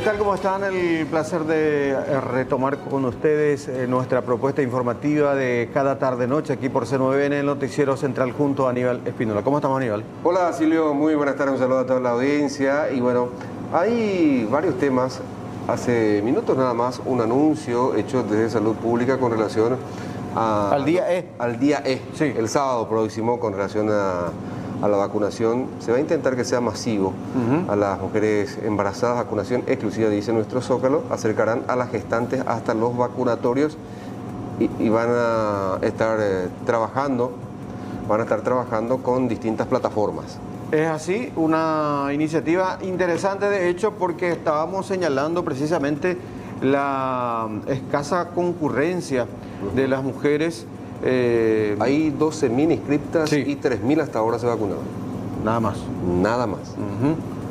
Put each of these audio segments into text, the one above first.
tal? ¿Cómo están? El placer de retomar con ustedes nuestra propuesta informativa de cada tarde-noche aquí por C9N, el Noticiero Central, junto a Aníbal Espínola. ¿Cómo estamos, Aníbal? Hola, Silvio. Muy buenas tardes. Un saludo a toda la audiencia. Y bueno, hay varios temas. Hace minutos nada más un anuncio hecho desde Salud Pública con relación al día E. Al día E, sí. El sábado próximo, con relación a la vacunación. Se va a intentar que sea masivo a las mujeres embarazadas, vacunación exclusiva, dice nuestro Zócalo. Acercarán a las gestantes hasta los vacunatorios y van a estar trabajando con distintas plataformas. Es así, una iniciativa interesante de hecho, porque estábamos señalando precisamente la escasa concurrencia de las mujeres. Hay 12.000 inscriptas, sí, y 3.000 hasta ahora se vacunaron. Nada más. Nada más.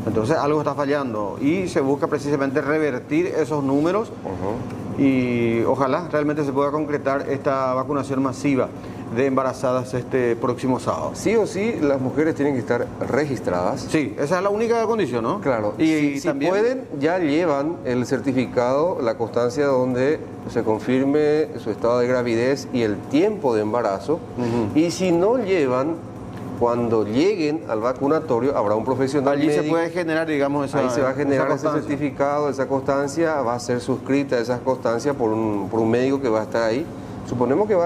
Entonces algo está fallando y se busca precisamente revertir esos números y ojalá realmente se pueda concretar esta vacunación masiva de embarazadas este próximo sábado. Sí o sí, las mujeres tienen que estar registradas. Sí, esa es la única condición, ¿no? Claro. Y si también pueden, ya llevan el certificado, la constancia donde se confirme su estado de gravidez y el tiempo de embarazo. Y si no llevan, cuando lleguen al vacunatorio, habrá un profesional allí médico. se puede generar, digamos, esa. Ahí se va a generar ese constancia. certificado, esa constancia, va a ser suscrita esa constancia por un médico que va a estar ahí. Suponemos que va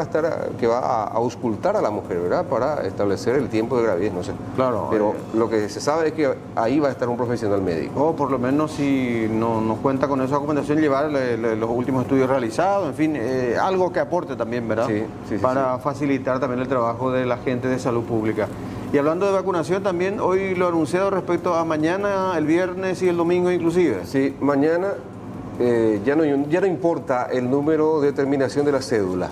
a auscultar a la mujer, ¿verdad? Para establecer el tiempo de gravidez, no sé. Claro. Pero lo que se sabe es que ahí va a estar un profesional médico. O por lo menos, si no cuenta con esa documentación, llevar los últimos estudios realizados, en fin, algo que aporte también, ¿verdad? Sí, para facilitar también el trabajo de la gente de salud pública. Y hablando de vacunación también, hoy lo anunciado respecto a mañana, el viernes y el domingo inclusive. Sí, mañana ya no importa el número de terminación de la cédula.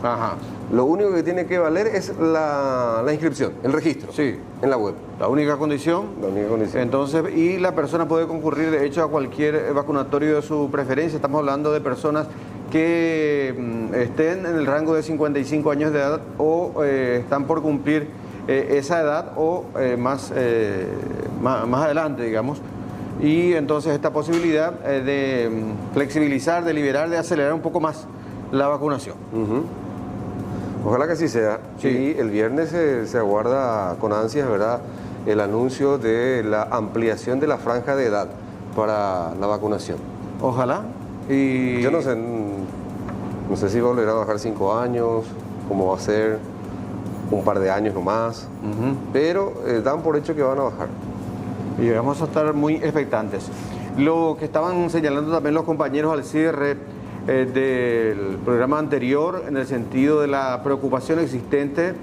Lo único que tiene que valer es la inscripción, el registro, sí, en la web. La única condición. La única condición. Entonces, y la persona puede concurrir, de hecho, a cualquier vacunatorio de su preferencia. Estamos hablando de personas que estén en el rango de 55 años de edad o están por cumplir esa edad o más adelante, digamos. Y entonces esta posibilidad de flexibilizar, de liberar, de acelerar un poco más la vacunación. Ojalá que así sea. Sí. Y el viernes se aguarda con ansias, ¿verdad?, el anuncio de la ampliación de la franja de edad para la vacunación. Ojalá. Y yo no sé si volverá a bajar 5 años, cómo va a ser, un par de años nomás, pero dan por hecho que van a bajar. Y vamos a estar muy expectantes. Lo que estaban señalando también los compañeros al cierre del programa anterior, en el sentido de la preocupación existente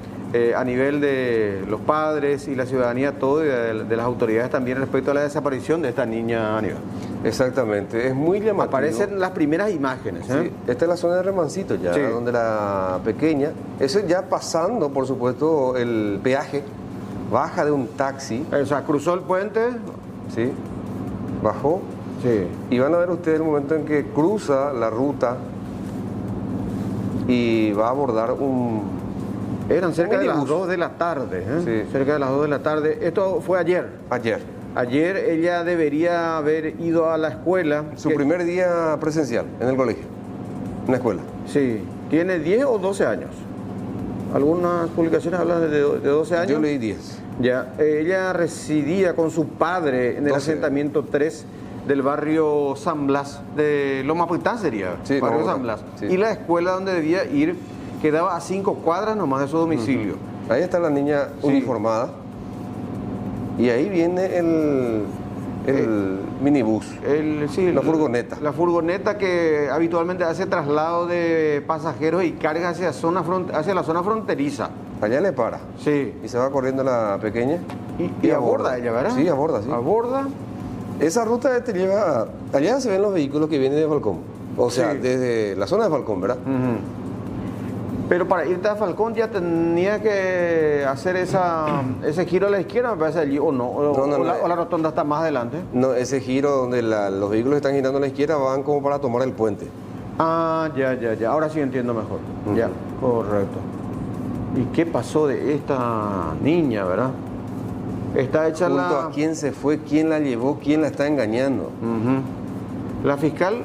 a nivel de los padres y la ciudadanía, todo, y de las autoridades también respecto a la desaparición de esta niña, Aníbal. Exactamente, es muy llamativo. Aparecen las primeras imágenes. Sí, esta es la zona de Remancito ya, sí, donde la pequeña, eso ya pasando, por supuesto, el peaje, baja de un taxi. O sea, cruzó el puente. Sí, bajó. Sí. Y van a ver ustedes el momento en que cruza la ruta y va a abordar Eran cerca de las 2 de la tarde. Sí. Cerca de las 2 de la tarde. Esto fue ayer. Ayer ella debería haber ido a la escuela. Su primer día presencial en el colegio, en la escuela. Sí. ¿Tiene 10 o 12 años? Algunas publicaciones hablan de 12 años. Yo leí 10. Ya, ella residía con su padre en el asentamiento 3 del barrio San Blas, de Loma Puitán sería, sí, barrio San Blas. Sí. Y la escuela donde debía ir quedaba a 5 cuadras nomás de su domicilio. Ahí está la niña uniformada. Y ahí viene el minibús, la furgoneta. La furgoneta que habitualmente hace traslado de pasajeros y carga hacia la zona fronteriza. Allá le para. Sí. Y se va corriendo la pequeña. Y aborda ella, ¿verdad? Sí, aborda, sí. Aborda. Esa ruta te lleva... Allá se ven los vehículos que vienen de Falcón. O sea, desde la zona de Falcón, ¿verdad? Pero para irte a Falcón ya tenía que hacer ese giro a la izquierda, me parece, allí, o no. O la rotonda está más adelante. No, ese giro donde los vehículos están girando a la izquierda van como para tomar el puente. Ah, ya. Ahora sí entiendo mejor. Ya, correcto. ¿Y qué pasó de esta niña, verdad? Está hecha ¿A quién se fue? ¿Quién la llevó? ¿Quién la está engañando? La fiscal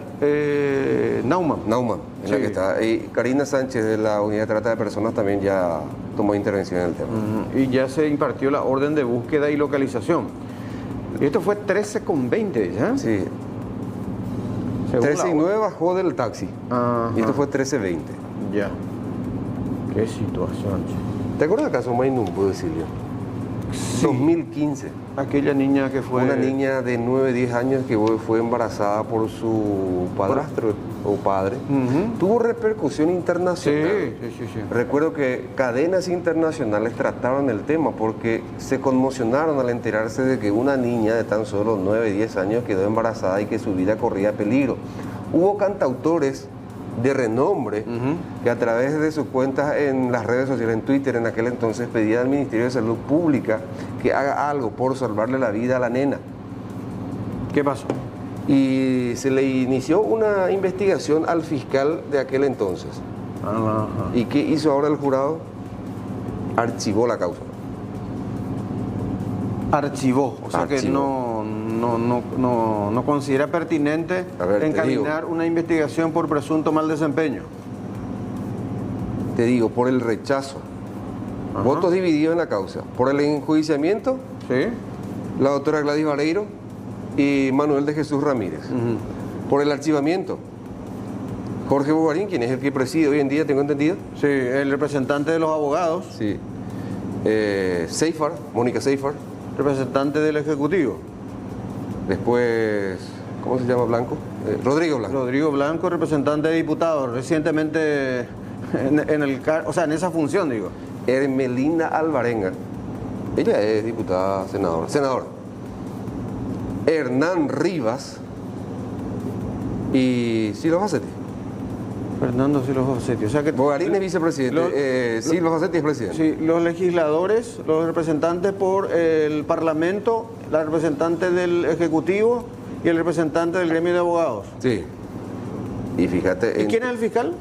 Naumann. Naumann, en la que está. Y Karina Sánchez de la Unidad de Trata de Personas también ya tomó intervención en el tema. Y ya se impartió la orden de búsqueda y localización. Y esto fue 13:20, ¿ya? Sí. Según 13:09 bajó del taxi. Ajá. Y esto fue 13:20. Ya. Qué situación, che. ¿Te acuerdas del caso Mainumbu de Silvia? Sí. 2015. Aquella niña que fue... Una niña de 9, 10 años que fue embarazada por su padrastro o padre. Tuvo repercusión internacional. Sí. Recuerdo que cadenas internacionales trataron el tema porque se conmocionaron al enterarse de que una niña de tan solo 9, 10 años quedó embarazada y que su vida corría peligro. Hubo cantautores de renombre que a través de sus cuentas en las redes sociales, en Twitter en aquel entonces, pedían al Ministerio de Salud Pública que haga algo por salvarle la vida a la nena. ¿Qué pasó? Y se le inició una investigación al fiscal de aquel entonces. Ajá. ¿Y qué hizo ahora el jurado? Archivó la causa. Archivó, o sea que Archivó. no considera pertinente A ver, te encaminar una investigación por presunto mal desempeño. Te digo, por el rechazo. Ajá. Votos divididos en la causa. Por el enjuiciamiento, Sí. la doctora Gladys Vareiro y Manuel de Jesús Ramírez. Por el archivamiento, Jorge Bogarín, quien es el que preside hoy en día, tengo entendido. Sí, el representante de los abogados, Sí. Seifar, Mónica Seifar. representante del Ejecutivo. Después, ¿cómo se llama Blanco? Rodrigo Blanco. Rodrigo Blanco, representante de diputados, recientemente en esa función, digo. Hermelina Alvarenga. Ella es diputada, senadora. Hernán Rivas y Silva Facetti. Fernando Silva Facetti. O sea que Bogarín es vicepresidente, Silva Facetti es presidente. sí, los legisladores, los representantes por el Parlamento, la representante del Ejecutivo y el representante del gremio de abogados. Sí. Y fíjate... ¿Y quién es el fiscal?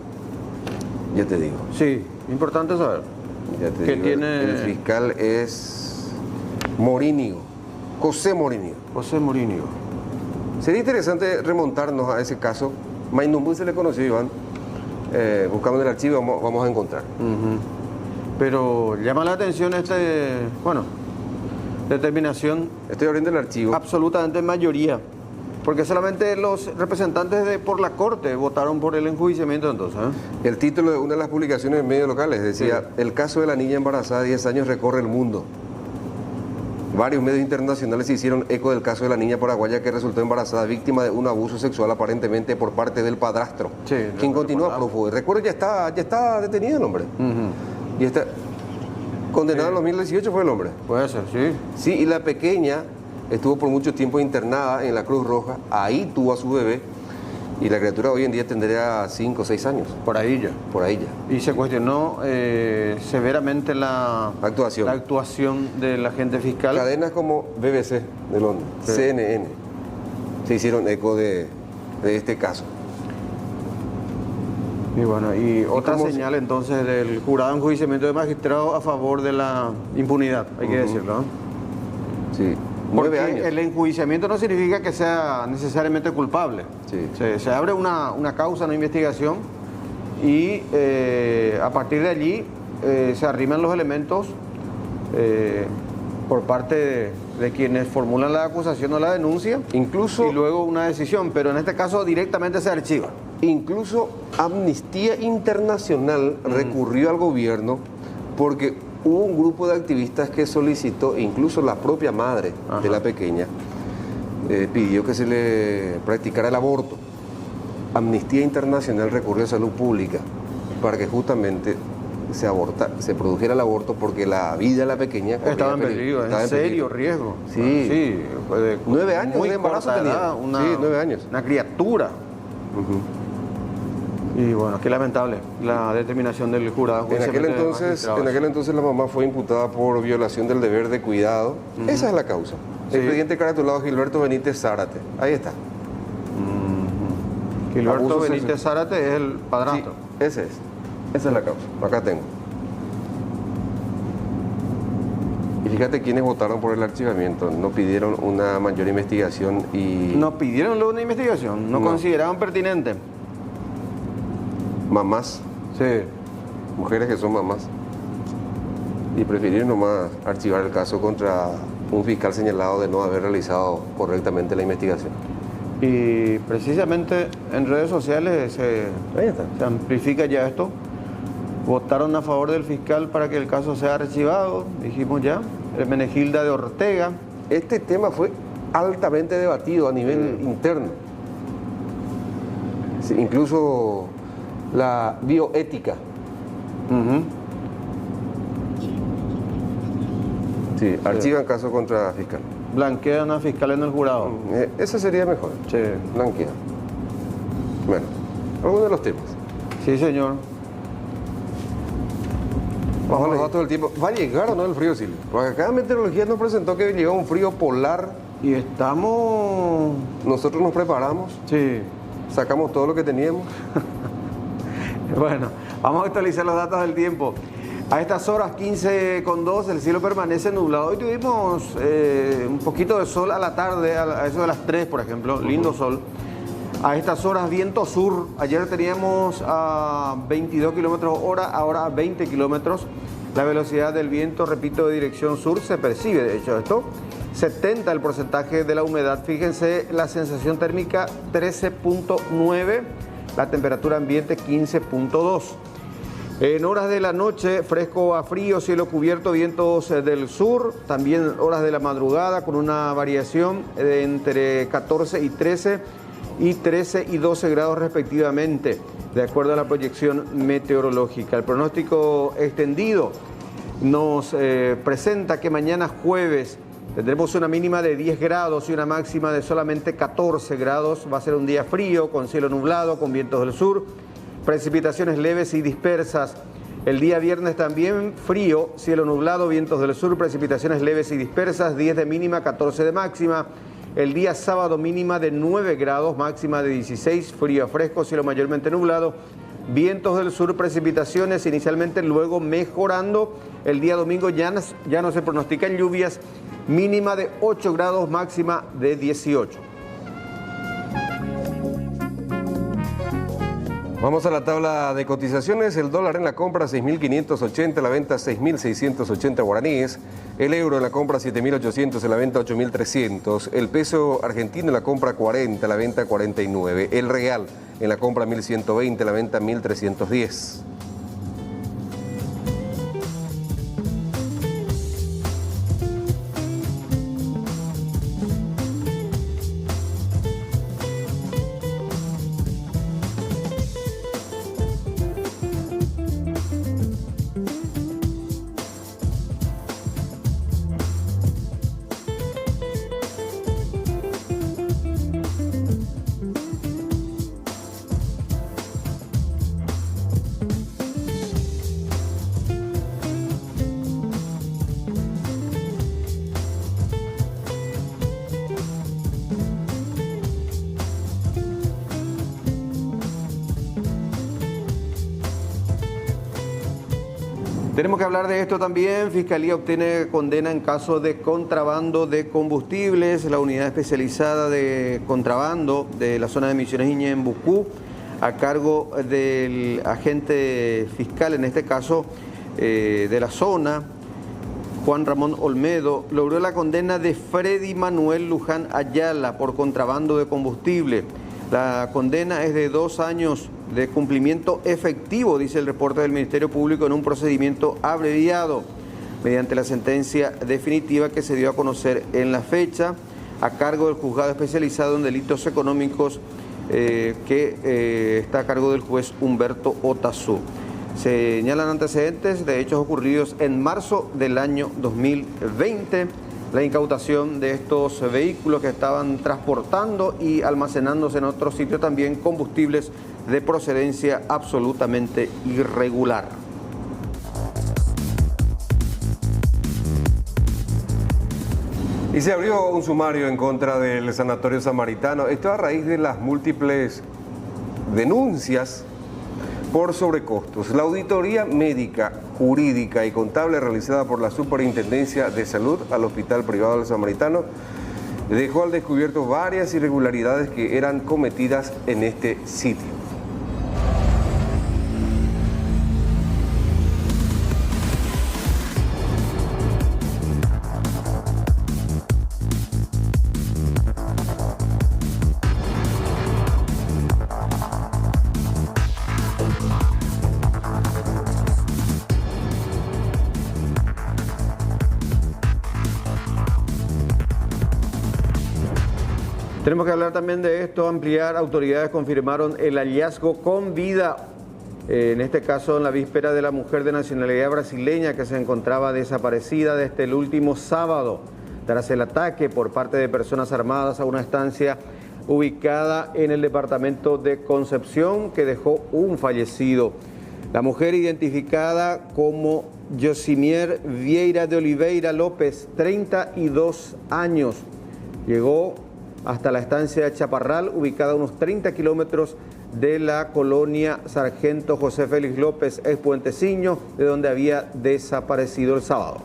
Ya te digo. Sí, importante saber. Ya te Que digo. tiene- El fiscal es Morínigo. José Morínigo. José Morínigo. Sería interesante remontarnos a ese caso. Mainumbu se le conoció, Iván. Buscamos en el archivo, vamos a encontrar. Pero llama la atención determinación Estoy abriendo el archivo. absolutamente en mayoría. Porque solamente los representantes por la Corte votaron por el enjuiciamiento entonces. El título de una de las publicaciones en medios locales decía: el caso de la niña embarazada de 10 años recorre el mundo. Varios medios internacionales se hicieron eco del caso de la niña paraguaya que resultó embarazada, víctima de un abuso sexual aparentemente por parte del padrastro, Sí, quien lo continúa recordaba. prófugo. Recuerdo ya está detenido el hombre. Y está condenado en 2018 fue el hombre. Puede ser, sí. Sí, y la pequeña estuvo por mucho tiempo internada en la Cruz Roja, ahí tuvo a su bebé, y la criatura hoy en día tendría 5 o 6 años, Por ahí ya. por ahí ya. Y se cuestionó severamente la actuación del agente fiscal. Cadenas como BBC de Londres, Sí. CNN, se hicieron eco de este caso. Y bueno, y otra cómo se- señal entonces del jurado de enjuiciamiento de magistrado a favor de la impunidad, hay que decirlo, ¿no? Sí, Porque 9 años. el enjuiciamiento no significa que sea necesariamente culpable. Sí. Se abre una causa, una investigación y a partir de allí se arriman los elementos por parte de quienes formulan la acusación o la denuncia Incluso, y luego una decisión, pero en este caso directamente se archiva. incluso Amnistía Internacional recurrió al gobierno porque hubo un grupo de activistas que solicitó, incluso la propia madre de la pequeña, pidió que se le practicara el aborto. Amnistía Internacional recurrió a Salud Pública para que justamente se produjera el aborto porque la vida de la pequeña corría Estaba en peligro, estaba en serio peligro. riesgo. Sí. Sí, fue de 9 años muy de embarazo corta tenía. edad, Sí, 9 años. Una criatura. Y bueno, qué lamentable la determinación del jurado. En aquel entonces la mamá fue imputada por violación del deber de cuidado. Esa es la causa. Sí. Expediente caratulado Gilberto Benítez Zárate. Ahí está. Gilberto Abuso Benítez sexual. Zárate es el Sí, padrastro. ese es. Esa es la causa. Acá tengo. Y fíjate quiénes votaron por el archivamiento, no pidieron una mayor investigación y... No pidieron luego una investigación, no consideraban pertinente. Mamás, Sí. mujeres que son mamás, y prefirieron nomás archivar el caso contra un fiscal señalado de no haber realizado correctamente la investigación. Y precisamente en redes sociales se amplifica ya esto. Votaron a favor del fiscal para que el caso sea archivado, dijimos ya. Hermenegilda de Ortega. Este tema fue altamente debatido a nivel interno. Sí, incluso la bioética. Sí, archivan caso contra fiscal. Blanquean a fiscal en el jurado. Eso sería mejor. Sí. Blanquear. Bueno, algunos de los temas. Sí, señor. Vamos a los datos del tiempo. ¿Va a llegar o no el frío, Silvio? Porque acá Meteorología nos presentó que llegó un frío polar. Y estamos... Nosotros nos preparamos, Sí. sacamos todo lo que teníamos. Bueno, vamos a actualizar los datos del tiempo. A estas horas 15:02 el cielo permanece nublado. Hoy tuvimos un poquito de sol a la tarde, a eso de las 3 por ejemplo, lindo sol. A estas horas viento sur, ayer teníamos a 22 kilómetros hora, ahora a 20 kilómetros. La velocidad del viento, repito, de dirección sur se percibe, de hecho esto. 70 el porcentaje de la humedad, fíjense la sensación térmica 13.9, la temperatura ambiente 15.2. En horas de la noche, fresco a frío, cielo cubierto, vientos del sur, también horas de la madrugada con una variación de entre 14 y 13 y 13 y 12 grados respectivamente, de acuerdo a la proyección meteorológica. El pronóstico extendido nos presenta que mañana jueves tendremos una mínima de 10 grados y una máxima de solamente 14 grados. Va a ser un día frío, con cielo nublado, con vientos del sur. Precipitaciones leves y dispersas. El día viernes también frío, cielo nublado, vientos del sur, precipitaciones leves y dispersas, 10 de mínima, 14 de máxima. El día sábado mínima de 9 grados, máxima de 16, frío a fresco, cielo mayormente nublado, vientos del sur, precipitaciones inicialmente, luego mejorando. El día domingo ya no se pronostican lluvias, mínima de 8 grados, máxima de 18. Vamos a la tabla de cotizaciones. El dólar en la compra 6.580, la venta 6.680 guaraníes. El euro en la compra 7.800, en la venta 8.300. El peso argentino en la compra 40, la venta 49. El real en la compra 1.120, la venta 1.310. Tenemos que hablar de esto también. Fiscalía obtiene condena en caso de contrabando de combustibles. La unidad especializada de contrabando de la zona de Misiones Ñembucú, a cargo del agente fiscal, en este caso de la zona, Juan Ramón Olmedo, logró la condena de Freddy Manuel Luján Ayala por contrabando de combustible. La condena es de 2 años de cumplimiento efectivo, dice el reporte del Ministerio Público, en un procedimiento abreviado, mediante la sentencia definitiva que se dio a conocer en la fecha, a cargo del juzgado especializado en delitos económicos que está a cargo del juez Humberto Otazú. Señalan antecedentes de hechos ocurridos en marzo del año 2020, la incautación de estos vehículos que estaban transportando y almacenándose en otro sitio también combustibles de procedencia absolutamente irregular. Y se abrió un sumario en contra del Sanatorio Samaritano. Esto a raíz de las múltiples denuncias por sobrecostos. La auditoría médica, jurídica y contable realizada por la Superintendencia de Salud al Hospital Privado del Samaritano dejó al descubierto varias irregularidades que eran cometidas en este sitio. Tenemos que hablar también de esto, ampliar. Autoridades confirmaron el hallazgo con vida, en este caso en la víspera de la mujer de nacionalidad brasileña que se encontraba desaparecida desde el último sábado, tras el ataque por parte de personas armadas a una estancia ubicada en el departamento de Concepción, que dejó un fallecido. La mujer, identificada como Josimier Vieira de Oliveira López, 32 años, llegó hasta la estancia de Chaparral, ubicada a unos 30 kilómetros de la colonia Sargento José Félix López, ex Puenteciño, de donde había desaparecido el sábado.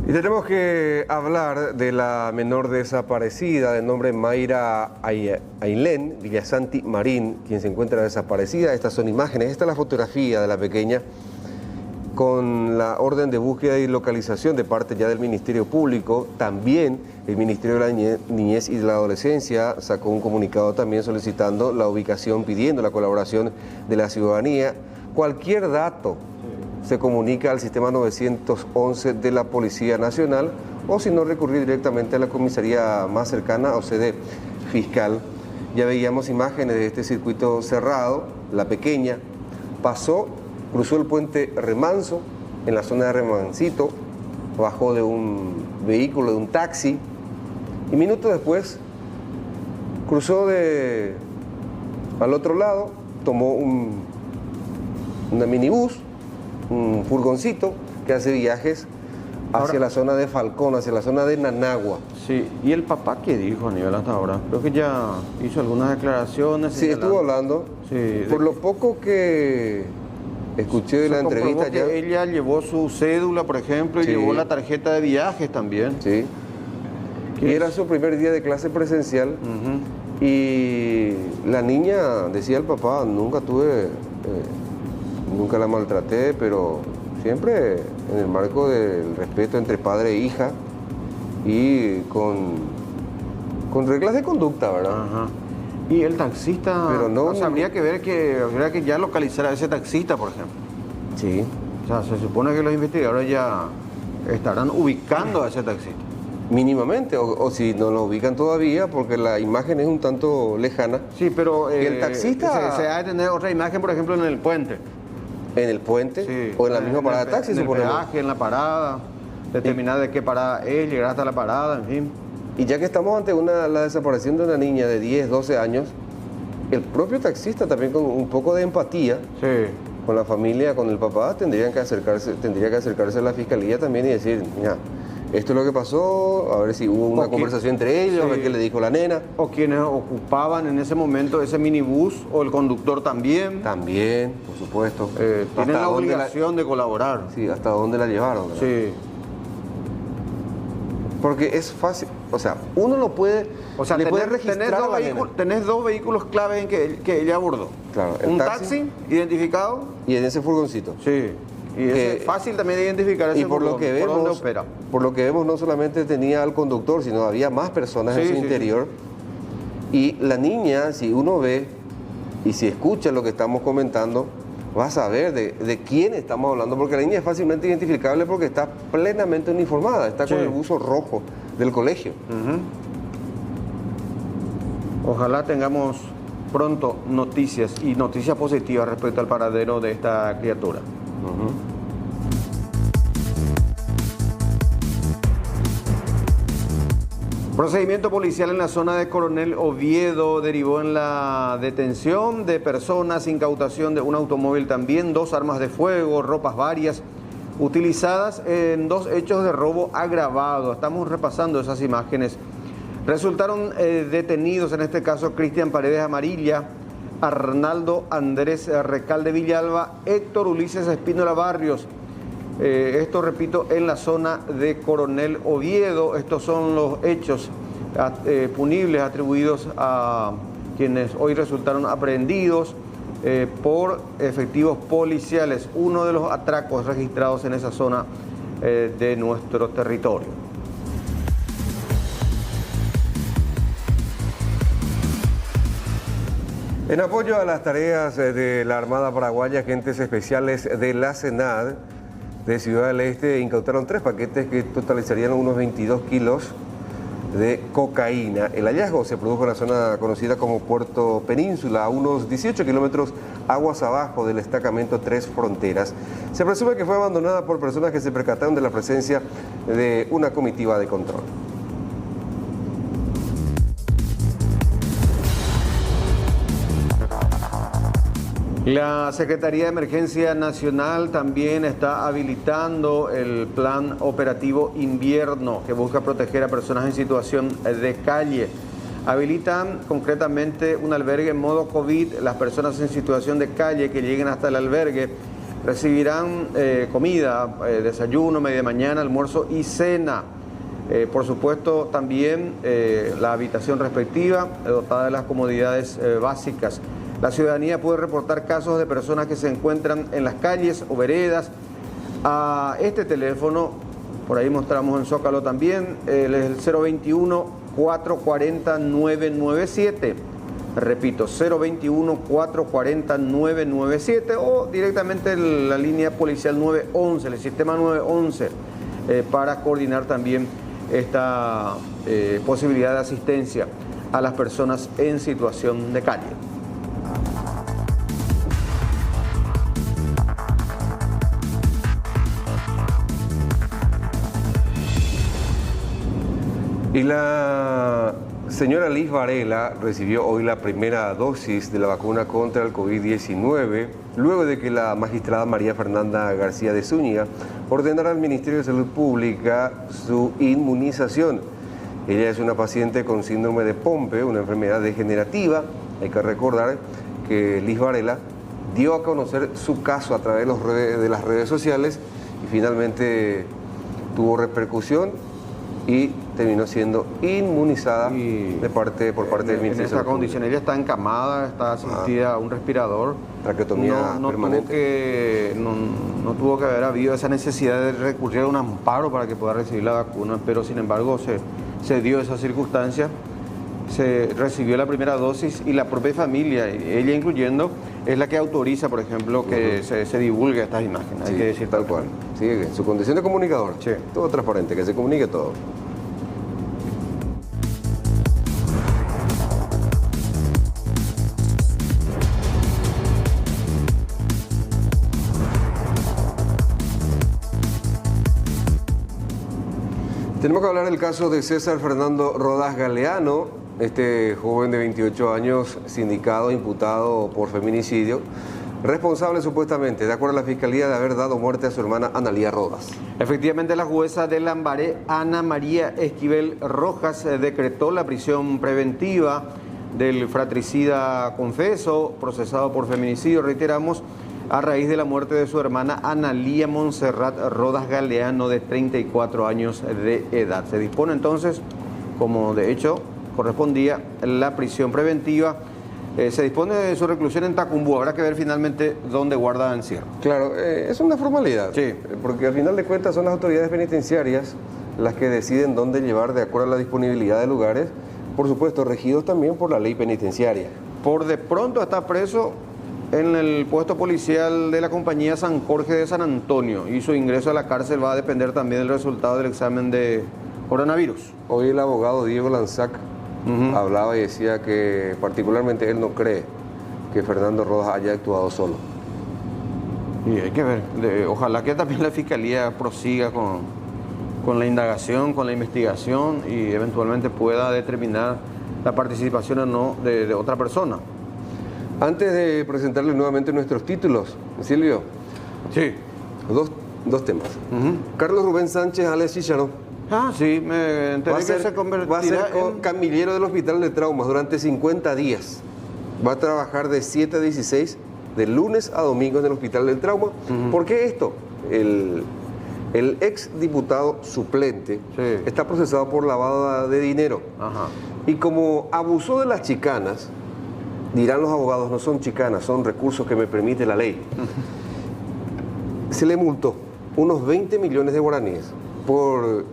Y tenemos que hablar de la menor desaparecida de nombre Mayra Ailén Villasanti Marín, quien se encuentra desaparecida. Estas son imágenes, esta es la fotografía de la pequeña, con la orden de búsqueda y localización de parte ya del Ministerio Público. También el Ministerio de la Niñez y de la Adolescencia sacó un comunicado también solicitando la ubicación, pidiendo la colaboración de la ciudadanía. Cualquier dato se comunica al sistema 911 de la Policía Nacional, o si no, recurrir directamente a la comisaría más cercana o sede fiscal. Ya veíamos imágenes de este circuito cerrado. La pequeña pasó, cruzó el puente Remanso, en la zona de Remancito, bajó de un vehículo, de un taxi, y minutos después cruzó al otro lado, tomó una minibús, un furgoncito que hace viajes hacia la zona de Falcón, hacia la zona de Nanagua. Sí, ¿y el papá qué dijo, Aníbal, hasta ahora? Creo que ya hizo algunas declaraciones. Sí, estuvo hablando. Sí, por lo poco que escuché de la entrevista ya. Que ella llevó su cédula, por ejemplo, y Sí. llevó la tarjeta de viajes también. Sí. Y era su primer día de clase presencial. Y la niña, decía el papá, nunca la maltraté, pero siempre en el marco del respeto entre padre e hija y con reglas de conducta, ¿verdad? Ajá. Y el taxista, Pero no, habría que ver habría que ya localizar a ese taxista, por ejemplo. Sí. O sea, se supone que los investigadores ya estarán ubicando a ese taxista. Mínimamente, o si no lo ubican todavía, porque la imagen es un tanto lejana. Sí, pero Y el taxista se ha de tener otra imagen, por ejemplo, en el puente. en el puente, Sí, o en la misma parada de taxi, en el suponemos. peaje, en la parada, determinar de qué parada es, llegar hasta la parada, en fin. Y ya que estamos ante la desaparición de una niña de 10, 12 años, el propio taxista también, con un poco de empatía Sí. con la familia, con el papá, tendría que acercarse a la fiscalía también y decir, mira, esto es lo que pasó, a ver si hubo una conversación entre ellos, Sí. a ver qué le dijo la nena. O quienes ocupaban en ese momento ese minibús, o el conductor también. También, por supuesto. Tienen la dónde obligación de colaborar. Sí, hasta dónde la llevaron, ¿verdad? Sí. Porque es fácil, o sea, uno lo puede, O sea, le puede tenés registrar a dos la nena. tenés dos vehículos claves en que ella abordó. Claro, el un taxi taxi identificado. Y en ese furgoncito. Sí. Y es fácil también de identificar ese Y por lo furgón, que por dónde vemos, opera. no solamente tenía al conductor, sino había más personas en Sí, su sí, interior. Y la niña, si uno ve y si escucha lo que estamos comentando, va a saber de quién estamos hablando, porque la niña es fácilmente identificable porque está plenamente uniformada, está con Sí. el buzo rojo del colegio. Ojalá tengamos pronto noticias y noticias positivas respecto al paradero de esta criatura. Procedimiento policial en la zona de Coronel Oviedo derivó en la detención de personas, incautación de un automóvil también, 2 armas de fuego, ropas varias, utilizadas en 2 hechos de robo agravado. Estamos repasando esas imágenes Resultaron detenidos, en este caso, Cristian Paredes Amarilla, Arnaldo Andrés Recalde Villalba, Héctor Ulises Espínola Barrios. Esto, repito, en la zona de Coronel Oviedo. Estos son los hechos punibles atribuidos a quienes hoy resultaron aprehendidos por efectivos policiales. Uno de los atracos registrados en esa zona de nuestro territorio. En apoyo a las tareas de la Armada Paraguaya, agentes especiales de la SENAD de Ciudad del Este incautaron 3 paquetes que totalizarían unos 22 kilos de cocaína. El hallazgo se produjo en la zona conocida como Puerto Península, a unos 18 kilómetros aguas abajo del destacamento Tres Fronteras. Se presume que fue abandonada por personas que se percataron de la presencia de una comitiva de control. La Secretaría de Emergencia Nacional también está habilitando el Plan Operativo Invierno que busca proteger a personas en situación de calle. Habilitan concretamente un albergue en modo COVID. Las personas en situación de calle que lleguen hasta el albergue recibirán comida, desayuno, media mañana, almuerzo y cena. Por supuesto, también la habitación respectiva, dotada de las comodidades básicas. La ciudadanía puede reportar casos de personas que se encuentran en las calles o veredas a este teléfono, por ahí mostramos en Zócalo también, el 021-440-997. Repito, 021-440-997 o directamente la línea policial 911, el sistema 911, para coordinar también esta posibilidad de asistencia a las personas en situación de calle. Y la señora Liz Varela recibió hoy la primera dosis de la vacuna contra el COVID-19, luego de que la magistrada María Fernanda García de Zúñiga ordenara al Ministerio de Salud Pública su inmunización. Ella es una paciente con síndrome de Pompe, una enfermedad degenerativa. Hay que recordar que Liz Varela dio a conocer su caso a través de las redes sociales y finalmente tuvo repercusión y terminó siendo inmunizada por parte del Ministerio. En esta condición, ella está encamada, está asistida a un respirador. Traqueotomía permanente. No tuvo que haber habido esa necesidad de recurrir a un amparo para que pueda recibir la vacuna, pero sin embargo se dio esa circunstancia, se recibió la primera dosis y la propia familia, ella incluyendo, es la que autoriza, por ejemplo, que se divulgue estas imágenes. Sí, hay que decir tal cual. Sí, su condición de comunicador. Sí. Todo transparente, que se comunique todo. Tenemos que hablar del caso de César Fernando Rodas Galeano, este joven de 28 años, sindicado, imputado por feminicidio, responsable supuestamente, de acuerdo a la Fiscalía, de haber dado muerte a su hermana Analía Rodas. Efectivamente, la jueza de Lambaré, Ana María Esquivel Rojas, decretó la prisión preventiva del fratricida confeso, procesado por feminicidio, reiteramos, a raíz de la muerte de su hermana Analía Montserrat Rodas Galeano, de 34 años de edad. Se dispone entonces, como de hecho correspondía, la prisión preventiva. Se dispone de su reclusión en Tacumbú. Habrá que ver finalmente dónde guarda encierro. Claro, es una formalidad, sí, porque al final de cuentas son las autoridades penitenciarias las que deciden dónde llevar de acuerdo a la disponibilidad de lugares, por supuesto regidos también por la ley penitenciaria. Por de pronto está preso en el puesto policial de la compañía San Jorge de San Antonio, y su ingreso a la cárcel va a depender también del resultado del examen de coronavirus. Hoy el abogado Diego Lanzac hablaba y decía que particularmente él no cree que Fernando Rodas haya actuado solo. Y hay que ver, ojalá que también la Fiscalía prosiga con la indagación, con la investigación y eventualmente pueda determinar la participación o no de otra persona. Antes de presentarles nuevamente nuestros títulos, Silvio. Sí. Dos temas. Carlos Rubén Sánchez, alias Chicharo, Ah, sí, me enteré que se va a ser camillero del Hospital de Traumas durante 50 días. Va a trabajar de 7 a 16, de lunes a domingo en el Hospital del Trauma. ¿Por qué esto? El ex diputado suplente está procesado por lavado de dinero. Ajá. Y como abusó de las chicanas, dirán los abogados, no son chicanas, son recursos que me permite la ley. Se le multó unos 20 millones de guaraníes por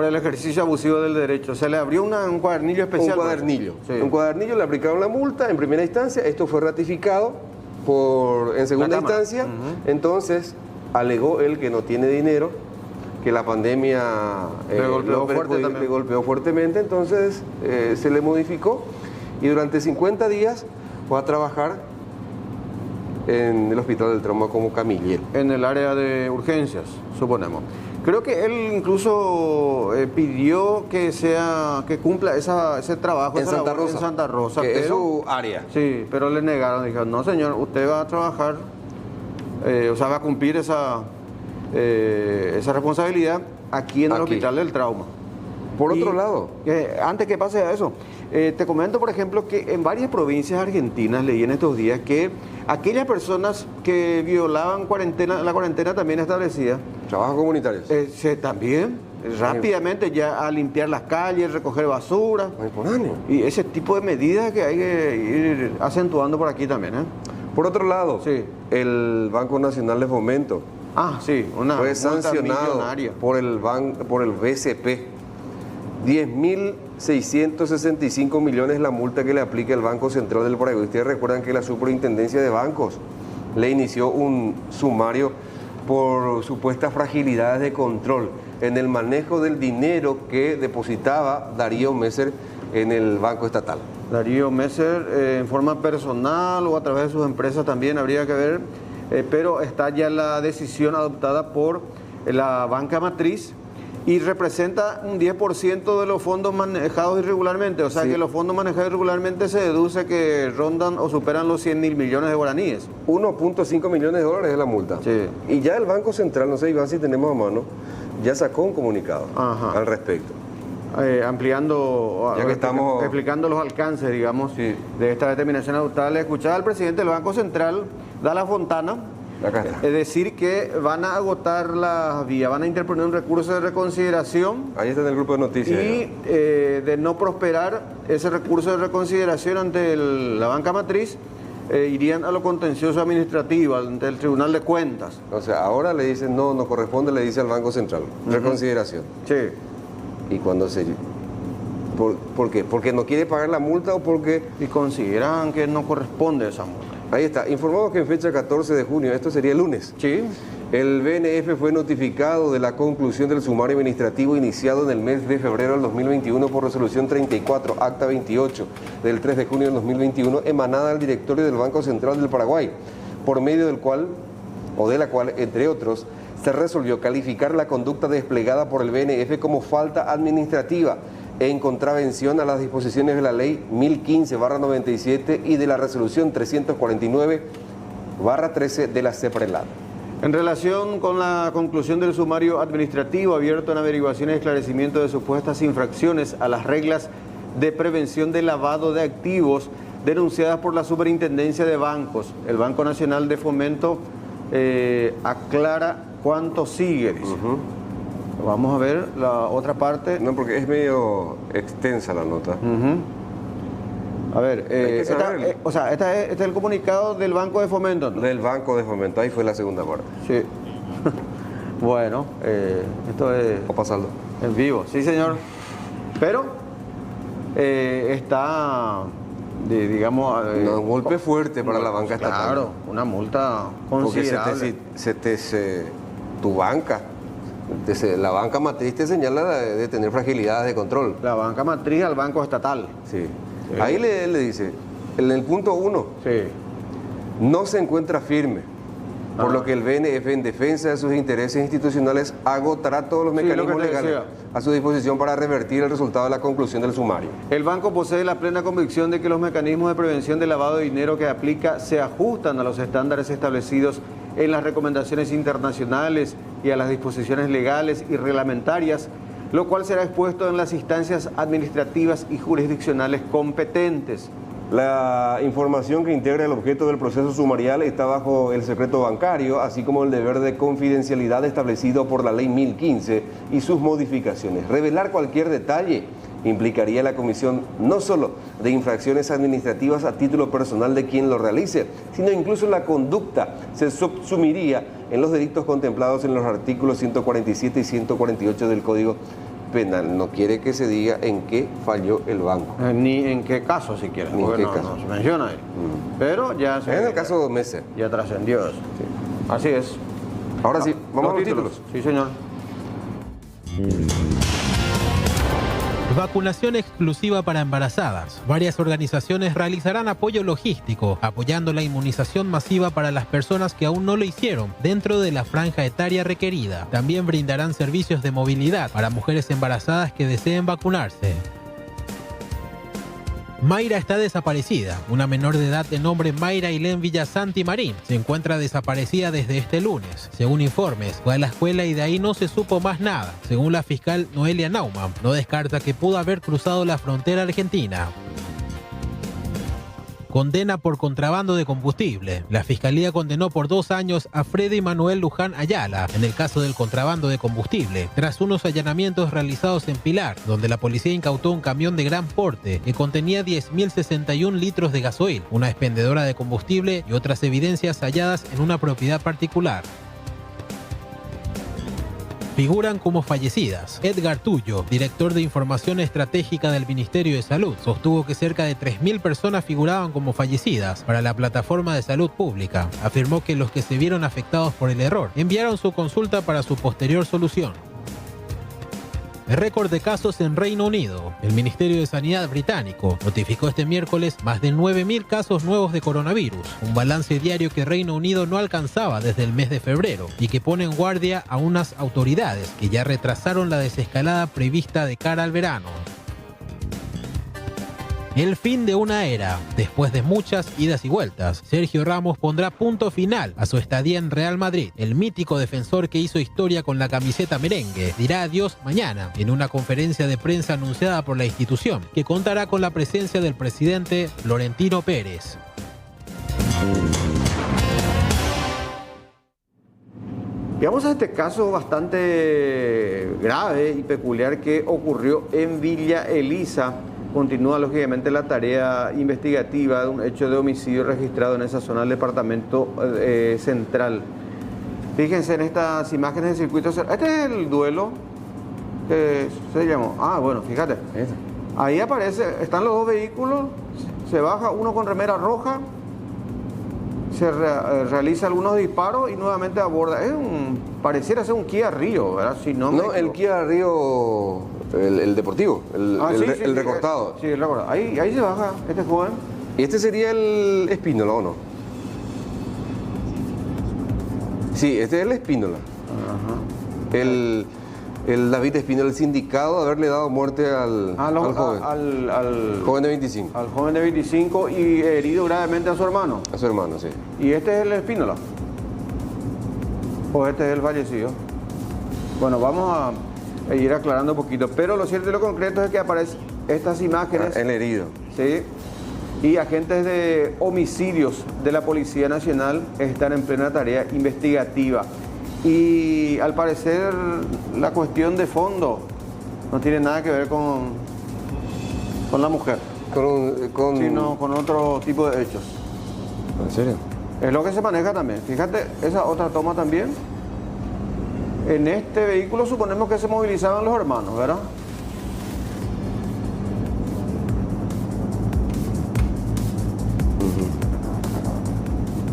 el ejercicio abusivo del derecho. Se le abrió un cuadernillo especial. Un cuadernillo. Sí. Un cuadernillo, le aplicaron la multa en primera instancia. Esto fue ratificado en segunda instancia. Entonces, alegó él que no tiene dinero, que la pandemia le golpeó fuertemente. Entonces, se le modificó y durante 50 días va a trabajar en el Hospital del Trauma como camillero. En el área de urgencias, suponemos. Creo que él incluso pidió que cumpla ese trabajo en Santa Rosa. Que es su área. Sí, pero le negaron. Dijeron, no señor, usted va a trabajar, va a cumplir esa responsabilidad aquí en el Hospital del Trauma. Por otro lado. Antes que pase a eso, te comento, por ejemplo, que en varias provincias argentinas leí en estos días que aquellas personas que violaban la cuarentena también establecida. Trabajos comunitarios. También, rápidamente ya a limpiar las calles, recoger basura. Y ese tipo de medidas que hay que ir acentuando por aquí también. Por otro lado, el Banco Nacional de Fomento. Fue sancionado por el BCP. 10.665 millones la multa que le aplica el Banco Central del Paraguay. Ustedes recuerdan que la Superintendencia de Bancos le inició un sumario por supuestas fragilidades de control en el manejo del dinero que depositaba Darío Messer en el Banco Estatal. Darío Messer, en forma personal o a través de sus empresas también habría que ver, pero está ya la decisión adoptada por la banca matriz y representa un 10% de los fondos manejados irregularmente. O sea que los fondos manejados irregularmente se deduce que rondan o superan los 100.000 millones de guaraníes. 1.5 millones de dólares es la multa. Sí. Y ya el Banco Central, no sé Iván si tenemos a mano, ya sacó un comunicado al respecto. Ampliando, ya que estamos explicando los alcances, digamos, de esta determinación adoptada. Escuchaba al presidente del Banco Central, Dalla Fontana, es decir, que van a agotar las vías, van a interponer un recurso de reconsideración. Ahí está en el grupo de noticias. Y de no prosperar ese recurso de reconsideración ante la banca matriz, irían a lo contencioso administrativo, ante el Tribunal de Cuentas. O sea, ahora le dicen, no corresponde, le dice al Banco Central, reconsideración. Sí. ¿Y cuando se...? ¿Por qué? ¿Porque no quiere pagar la multa o porque...? Y consideran que no corresponde esa multa. Ahí está. Informamos que en fecha 14 de junio, esto sería el lunes, el BNF fue notificado de la conclusión del sumario administrativo iniciado en el mes de febrero del 2021 por resolución 34, acta 28, del 3 de junio del 2021, emanada al directorio del Banco Central del Paraguay, por medio del cual, o de la cual, entre otros, se resolvió calificar la conducta desplegada por el BNF como falta administrativa en contravención a las disposiciones de la Ley 1015/97 y de la Resolución 349/13 de la CEPRELAD. En relación con la conclusión del sumario administrativo abierto en averiguación y esclarecimiento de supuestas infracciones a las reglas de prevención del lavado de activos denunciadas por la Superintendencia de Bancos, el Banco Nacional de Fomento aclara cuánto sigue, dice. Vamos a ver la otra parte. No, porque es medio extensa la nota. A ver, este es el comunicado del Banco de Fomento, ¿no? Del Banco de Fomento, ahí fue la segunda parte. Sí. Bueno, esto es... ¿O pasarlo? En vivo, sí señor. Pero está, digamos... un golpe fuerte para la banca estatal. Claro, una multa considerable. Porque tu banca... La banca matriz te señala de tener fragilidades de control. La banca matriz al banco estatal. Sí. Ahí le dice, en el punto 1, no se encuentra firme, por lo que el BNF, en defensa de sus intereses institucionales, agotará todos los mecanismos legales a su disposición para revertir el resultado de la conclusión del sumario. El banco posee la plena convicción de que los mecanismos de prevención del lavado de dinero que aplica se ajustan a los estándares establecidos en las recomendaciones internacionales y a las disposiciones legales y reglamentarias lo cual será expuesto en las instancias administrativas y jurisdiccionales competentes. La información que integra el objeto del proceso sumarial está bajo el secreto bancario, así como el deber de confidencialidad establecido por la Ley 1015 y sus modificaciones. Revelar cualquier detalle implicaría la comisión no solo de infracciones administrativas a título personal de quien lo realice, sino incluso la conducta se subsumiría en los delitos contemplados en los artículos 147 y 148 del Código Penal. No quiere que se diga en qué falló el banco. Ni en qué caso siquiera, Ni en porque qué caso. no se menciona ahí. Pero ya se... En el caso Mese. Ya trascendió eso. Sí. Así es. Ahora sí, vamos a los títulos. Sí, señor. Vacunación exclusiva para embarazadas. Varias organizaciones realizarán apoyo logístico, apoyando la inmunización masiva para las personas que aún no lo hicieron dentro de la franja etaria requerida. También brindarán servicios de movilidad para mujeres embarazadas que deseen vacunarse. Mayra está desaparecida. Una menor de edad de nombre Mayra Ailén Villasanti Marín se encuentra desaparecida desde este lunes. Según informes, fue a la escuela y de ahí no se supo más nada. Según la fiscal Noelia Naumann, no descarta que pudo haber cruzado la frontera argentina. Condena por contrabando de combustible. La Fiscalía condenó por 2 años a Freddy Manuel Luján Ayala en el caso del contrabando de combustible, tras unos allanamientos realizados en Pilar, donde la policía incautó un camión de gran porte que contenía 10.061 litros de gasoil, una expendedora de combustible y otras evidencias halladas en una propiedad particular. Figuran como fallecidas. Edgar Tullo, director de Información Estratégica del Ministerio de Salud, sostuvo que cerca de 3.000 personas figuraban como fallecidas para la plataforma de salud pública. Afirmó que los que se vieron afectados por el error enviaron su consulta para su posterior solución. El récord de casos en Reino Unido. El Ministerio de Sanidad británico notificó este miércoles más de 9.000 casos nuevos de coronavirus, un balance diario que Reino Unido no alcanzaba desde el mes de febrero y que pone en guardia a unas autoridades que ya retrasaron la desescalada prevista de cara al verano. El fin de una era. Después de muchas idas y vueltas, Sergio Ramos pondrá punto final a su estadía en Real Madrid. El mítico defensor que hizo historia con la camiseta merengue dirá adiós mañana en una conferencia de prensa anunciada por la institución, que contará con la presencia del presidente Florentino Pérez. Llegamos a este caso bastante grave y peculiar que ocurrió en Villa Elisa. Continúa lógicamente la tarea investigativa de un hecho de homicidio registrado en esa zona del departamento central. Fíjense en estas imágenes del circuito. Este es el duelo que se llamó. Ah, bueno, fíjate. Ahí aparece, están los dos vehículos, se baja uno con remera roja, se realiza algunos disparos y nuevamente aborda. Pareciera ser un Kia Rio, ¿verdad? Si no, el Kia Rio... El deportivo, el recortado. Sí, el recortado. Ahí se baja este joven. ¿Y este sería el Espínola o no? Sí, este es el Espínola. Ajá. El David Espínola, el sindicado de haberle dado muerte al joven. Al joven de 25. Al joven de 25 y herido gravemente a su hermano. A su hermano, sí. ¿Y este es el Espínola? ¿O este es el fallecido? Bueno, vamos a ir aclarando un poquito, pero lo cierto y lo concreto es que aparecen estas imágenes. El herido. Sí. Y agentes de homicidios de la Policía Nacional están en plena tarea investigativa. Y al parecer la cuestión de fondo no tiene nada que ver con la mujer. Sino con otro tipo de hechos. ¿En serio? Es lo que se maneja también. Fíjate, esa otra toma también. En este vehículo suponemos que se movilizaban los hermanos, ¿verdad?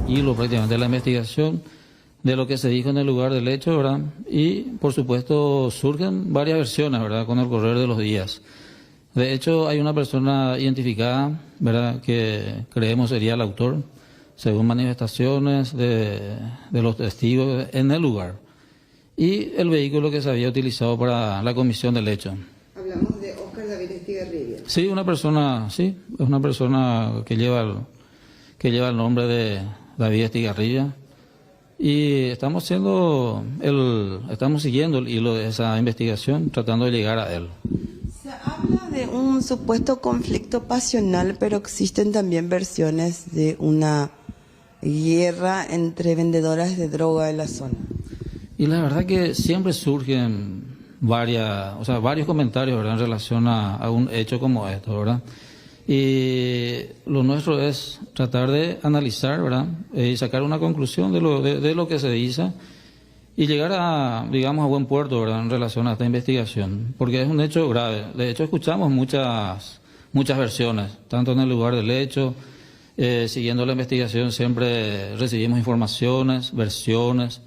Y lo prácticamente la investigación de lo que se dijo en el lugar del hecho, ¿verdad? Y por supuesto surgen varias versiones, ¿verdad? Con el correr de los días. De hecho hay una persona identificada, ¿verdad? Que creemos sería el autor, según manifestaciones de los testigos en el lugar. Y el vehículo que se había utilizado para la comisión del hecho. Hablamos de Óscar David Estigarribia. Sí, una persona que lleva el nombre de David Estigarribia Y estamos siguiendo el hilo de esa investigación, tratando de llegar a él. Se habla de un supuesto conflicto pasional, pero existen también versiones de una guerra entre vendedoras de droga de la zona. Y la verdad que siempre surgen varios comentarios, ¿verdad?, en relación a un hecho como esto, ¿verdad? Y lo nuestro es tratar de analizar, ¿verdad?, y sacar una conclusión de lo que se dice y llegar a buen puerto, ¿verdad?, en relación a esta investigación, porque es un hecho grave. De hecho, escuchamos muchas versiones, tanto en el lugar del hecho, siguiendo la investigación siempre recibimos informaciones, versiones.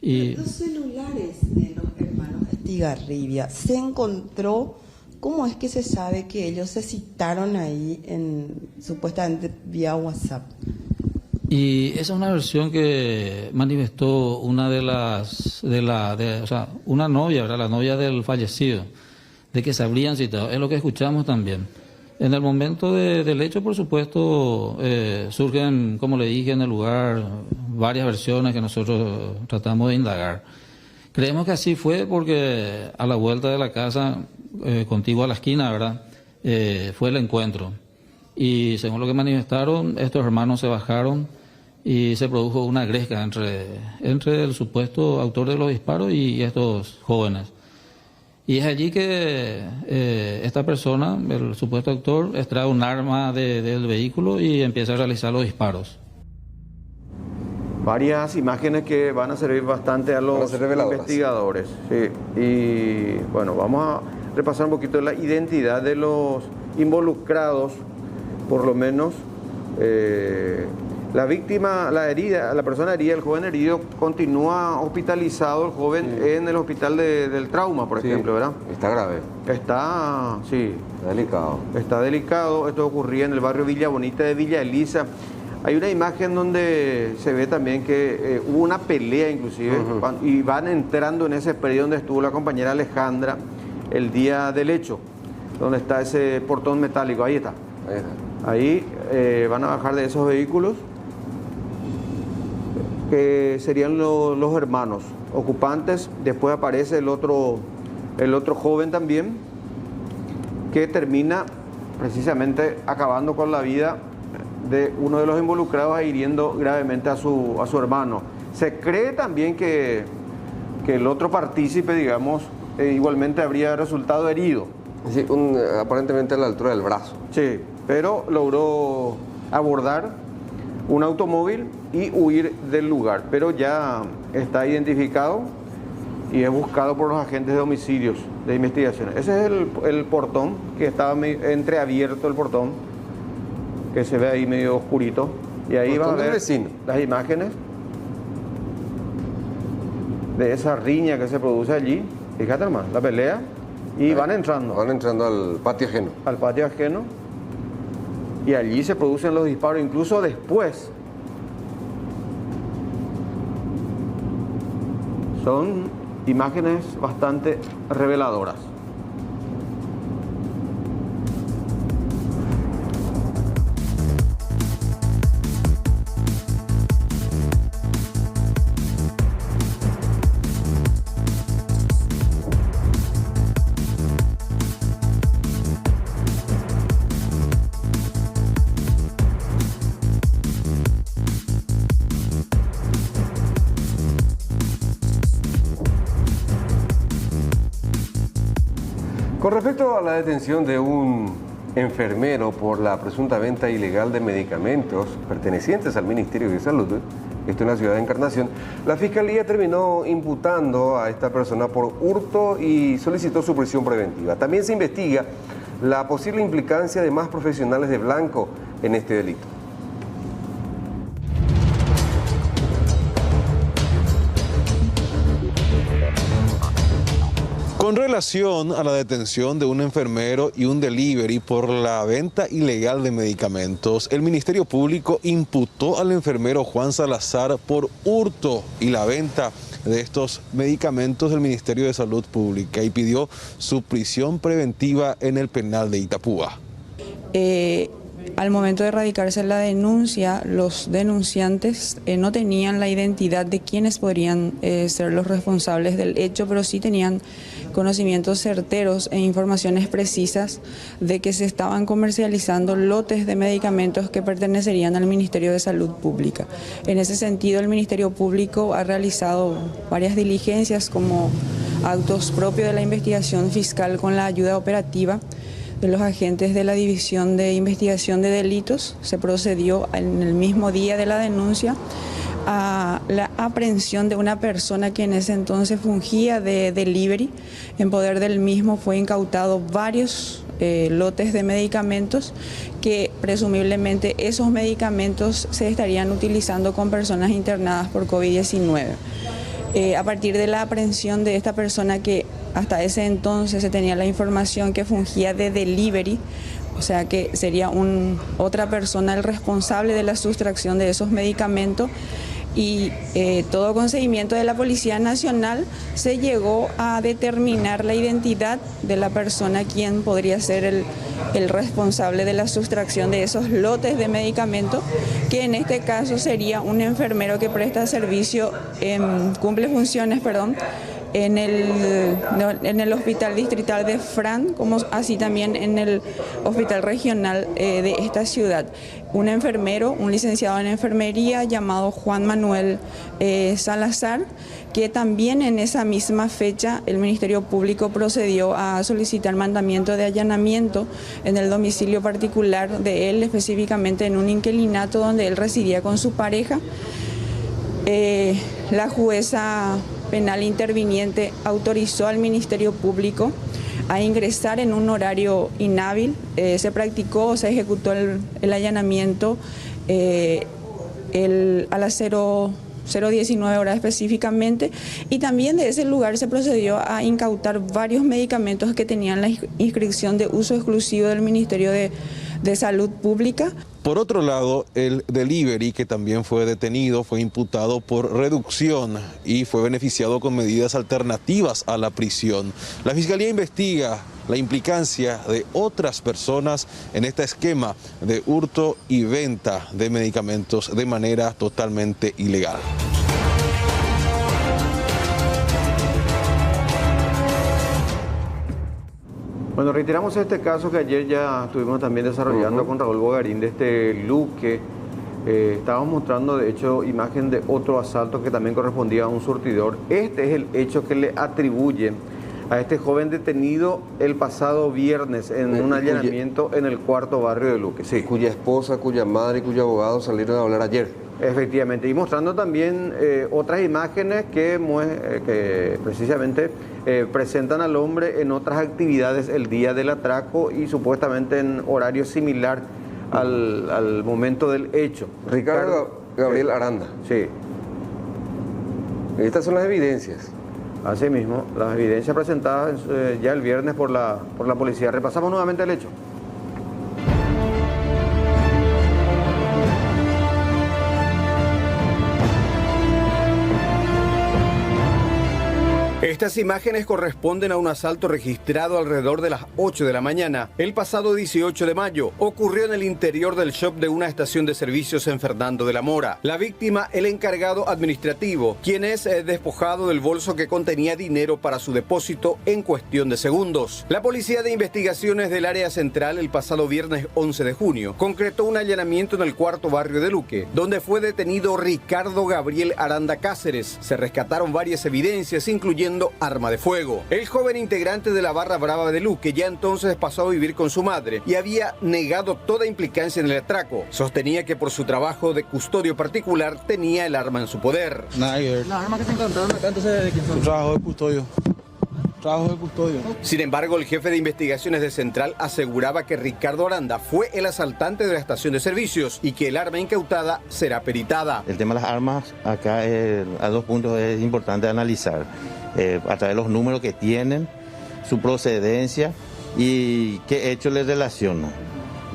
Y los celulares de los hermanos Estigarribia, ¿se encontró? ¿Cómo es que se sabe que ellos se citaron ahí supuestamente vía WhatsApp? Y esa es una versión que manifestó una una novia, ¿verdad?, la novia del fallecido, de que se habrían citado. Es lo que escuchamos también. En el momento del hecho, por supuesto, surgen, como le dije en el lugar, varias versiones que nosotros tratamos de indagar. Creemos que así fue porque a la vuelta de la casa, contigua a la esquina, ¿verdad?, fue el encuentro. Y según lo que manifestaron, estos hermanos se bajaron y se produjo una gresca entre el supuesto autor de los disparos y estos jóvenes. Y es allí que esta persona, el supuesto autor, extrae un arma del vehículo y empieza a realizar los disparos. Varias imágenes que van a servir bastante a los investigadores. Sí. Y bueno, vamos a repasar un poquito la identidad de los involucrados, por lo menos. La víctima, la persona herida, el joven herido, continúa hospitalizado, el joven en el hospital del trauma, por ejemplo, ¿verdad? Está grave. Está delicado. Está delicado. Esto ocurría en el barrio Villa Bonita de Villa Elisa. Hay una imagen donde se ve también que hubo una pelea inclusive, y van entrando en ese periodo donde estuvo la compañera Alejandra el día del hecho, donde está ese portón metálico. Ahí está. Ahí van a bajar de esos vehículos, que serían los hermanos ocupantes. Después aparece el otro joven también, que termina precisamente acabando con la vida de uno de los involucrados e hiriendo gravemente a su hermano. Se cree también que el otro partícipe, digamos, igualmente habría resultado herido. Sí, aparentemente a la altura del brazo. Sí, pero logró abordar un automóvil y huir del lugar, pero ya está identificado y es buscado por los agentes de homicidios de investigación. Ese es el portón, que estaba entreabierto el portón, que se ve ahí medio oscurito, y ahí van a ver las imágenes de esa riña que se produce allí. Fíjate hermano, la pelea, y van entrando al patio ajeno. Al patio ajeno, y allí se producen los disparos, incluso después. Son imágenes bastante reveladoras. Con respecto a la detención de un enfermero por la presunta venta ilegal de medicamentos pertenecientes al Ministerio de Salud, esto en la ciudad de Encarnación, la Fiscalía terminó imputando a esta persona por hurto y solicitó su prisión preventiva. También se investiga la posible implicancia de más profesionales de blanco en este delito. Con relación a la detención de un enfermero y un delivery por la venta ilegal de medicamentos, el Ministerio Público imputó al enfermero Juan Salazar por hurto y la venta de estos medicamentos del Ministerio de Salud Pública y pidió su prisión preventiva en el penal de Itapúa. Al momento de radicarse la denuncia, los denunciantes no tenían la identidad de quienes podrían ser los responsables del hecho, pero sí tenían conocimientos certeros e informaciones precisas de que se estaban comercializando lotes de medicamentos que pertenecerían al Ministerio de Salud Pública. En ese sentido, el Ministerio Público ha realizado varias diligencias como actos propios de la investigación fiscal con la ayuda operativa de los agentes de la División de Investigación de Delitos. Se procedió en el mismo día de la denuncia a la aprehensión de una persona que en ese entonces fungía de delivery. En poder del mismo fue incautado varios lotes de medicamentos que presumiblemente esos medicamentos se estarían utilizando con personas internadas por COVID-19. A partir de la aprehensión de esta persona, que hasta ese entonces se tenía la información que fungía de delivery, o sea que sería otra persona el responsable de la sustracción de esos medicamentos, y todo con seguimiento de la Policía Nacional se llegó a determinar la identidad de la persona quien podría ser el responsable de la sustracción de esos lotes de medicamentos, que en este caso sería un enfermero que presta servicio, cumple funciones, en el Hospital Distrital de Fran, como así también en el Hospital Regional de esta ciudad. Un enfermero, un licenciado en enfermería llamado Juan Manuel Salazar, que también en esa misma fecha el Ministerio Público procedió a solicitar mandamiento de allanamiento en el domicilio particular de él, específicamente en un inquilinato donde él residía con su pareja. La jueza penal interviniente autorizó al Ministerio Público a ingresar en un horario inhábil. Se ejecutó el allanamiento a las 0:19 horas específicamente, y también de ese lugar se procedió a incautar varios medicamentos que tenían la inscripción de uso exclusivo del Ministerio de Salud Pública. Por otro lado, el delivery, que también fue detenido, fue imputado por reducción y fue beneficiado con medidas alternativas a la prisión. La Fiscalía investiga la implicancia de otras personas en este esquema de hurto y venta de medicamentos de manera totalmente ilegal. Bueno, reiteramos este caso que ayer ya estuvimos también desarrollando con Raúl Bogarín de este Luque. Estábamos mostrando, de hecho, imagen de otro asalto que también correspondía a un surtidor. Este es el hecho que le atribuyen a este joven detenido el pasado viernes en un allanamiento en el cuarto barrio de Luque. Sí. Cuya esposa, cuya madre y cuyo abogado salieron a hablar ayer. Efectivamente, y mostrando también otras imágenes que precisamente presentan al hombre en otras actividades el día del atraco y supuestamente en horario similar al momento del hecho. Ricardo Gabriel Aranda. Sí. Estas son las evidencias. Así mismo, las evidencias presentadas ya el viernes por la policía. Repasamos nuevamente el hecho. Estas imágenes corresponden a un asalto registrado alrededor de las 8 de la mañana. El pasado 18 de mayo ocurrió en el interior del shop de una estación de servicios en Fernando de la Mora. La víctima, el encargado administrativo, quien es despojado del bolso que contenía dinero para su depósito en cuestión de segundos. La Policía de Investigaciones del Área Central el pasado viernes 11 de junio concretó un allanamiento en el cuarto barrio de Luque, donde fue detenido Ricardo Gabriel Aranda Cáceres. Se rescataron varias evidencias, incluyendo arma de fuego. El joven integrante de la Barra Brava de Luque ya entonces pasó a vivir con su madre y había negado toda implicancia en el atraco. Sostenía que por su trabajo de custodio particular tenía el arma en su poder. Nada que ver. ¿La arma que se encontraron acá entonces de quién son? Trabajo de custodio. Sin embargo, el jefe de investigaciones de Central aseguraba que Ricardo Aranda fue el asaltante de la estación de servicios y que el arma incautada será peritada. El tema de las armas, acá a 2 puntos es importante analizar. A través de los números que tienen, su procedencia y qué hechos les relacionan.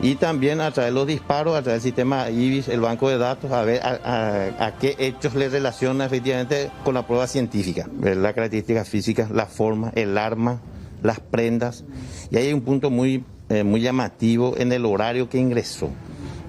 Y también a través de los disparos, a través del sistema IBIS, el banco de datos, a ver a qué hechos les relaciona efectivamente con la prueba científica. Ver las características físicas, la forma, el arma, las prendas. Y hay un punto muy llamativo en el horario que ingresó.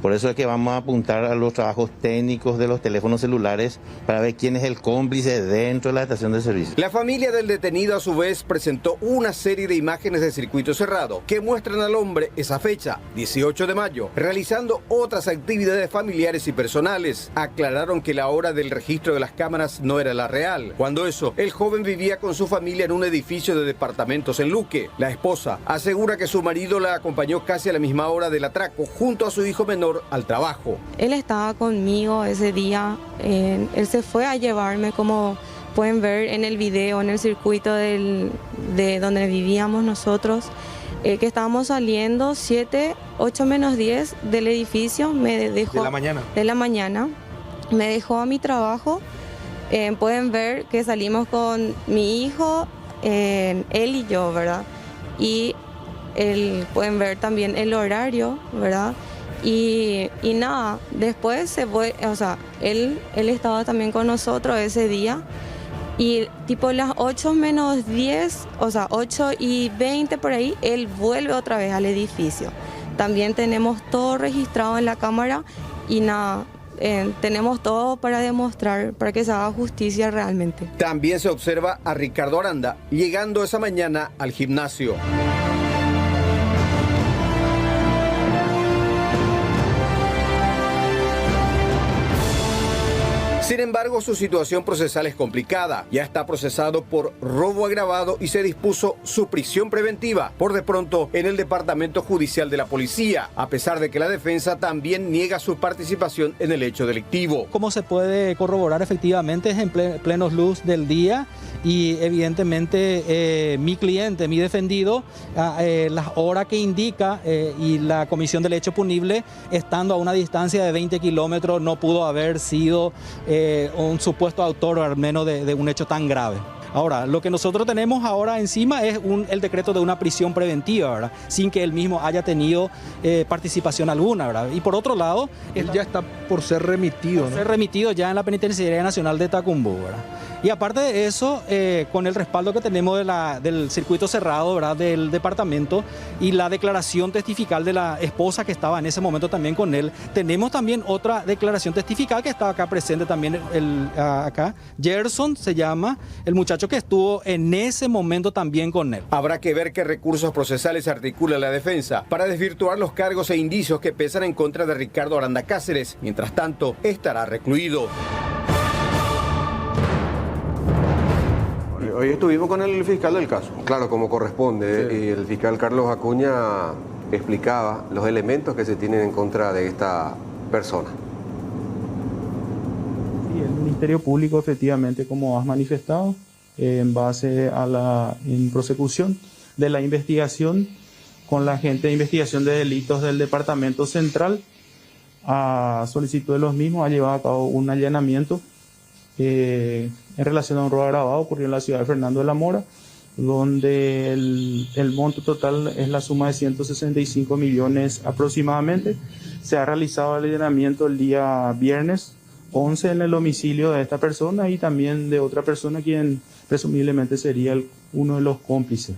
Por eso es que vamos a apuntar a los trabajos técnicos de los teléfonos celulares para ver quién es el cómplice dentro de la estación de servicio. La familia del detenido a su vez presentó una serie de imágenes de circuito cerrado que muestran al hombre esa fecha, 18 de mayo, realizando otras actividades familiares y personales. Aclararon que la hora del registro de las cámaras no era la real. Cuando eso, el joven vivía con su familia en un edificio de departamentos en Luque. La esposa asegura que su marido la acompañó casi a la misma hora del atraco junto a su hijo menor al trabajo. Él estaba conmigo ese día, él se fue a llevarme, como pueden ver en el video, en el circuito de donde vivíamos nosotros, que estábamos saliendo 8 menos 10 del edificio, me dejó... De la mañana. Me dejó a mi trabajo, pueden ver que salimos con mi hijo, él y yo, ¿verdad? Y pueden ver también el horario, ¿verdad? Y nada, después se fue, o sea, él estaba también con nosotros ese día y tipo las 8 menos 10, o sea, 8:20 por ahí, él vuelve otra vez al edificio. También tenemos todo registrado en la cámara y nada, tenemos todo para demostrar, para que se haga justicia realmente. También se observa a Ricardo Aranda llegando esa mañana al gimnasio. Sin embargo, su situación procesal es complicada. Ya está procesado por robo agravado y se dispuso su prisión preventiva, por de pronto, en el Departamento Judicial de la Policía, a pesar de que la defensa también niega su participación en el hecho delictivo. ¿Cómo se puede corroborar efectivamente? Es en plenos luz del día y evidentemente mi cliente, mi defendido, las horas que indica y la comisión del hecho punible, estando a una distancia de 20 kilómetros, no pudo haber sido un supuesto autor al menos de un hecho tan grave. Ahora, lo que nosotros tenemos ahora encima es el decreto de una prisión preventiva, ¿verdad? Sin que él mismo haya tenido participación alguna, ¿verdad? Y por otro lado... Él ya está por ser remitido, ¿no? Ser remitido ya en la Penitenciaría Nacional de Tacumbú, ¿verdad? Y aparte de eso, con el respaldo que tenemos del circuito cerrado, ¿verdad?, del departamento, y la declaración testifical de la esposa que estaba en ese momento también con él, tenemos también otra declaración testifical que estaba acá presente también, acá. Gerson se llama, el muchacho que estuvo en ese momento también con él. Habrá que ver qué recursos procesales articula la defensa para desvirtuar los cargos e indicios que pesan en contra de Ricardo Aranda Cáceres. Mientras tanto, estará recluido. Hoy estuvimos con el fiscal del caso. Claro, como corresponde. Sí. Y el fiscal Carlos Acuña explicaba los elementos que se tienen en contra de esta persona. Sí, el Ministerio Público, efectivamente, como has manifestado, en base a en prosecución de la investigación con la Agente de Investigación de Delitos del Departamento Central, a solicitud de los mismos, ha llevado a cabo un allanamiento en relación a un robo agravado ocurrió en la ciudad de Fernando de la Mora, donde el monto total es la suma de 165 millones aproximadamente. Se ha realizado el allanamiento el día viernes 11 en el domicilio de esta persona y también de otra persona quien presumiblemente sería uno de los cómplices.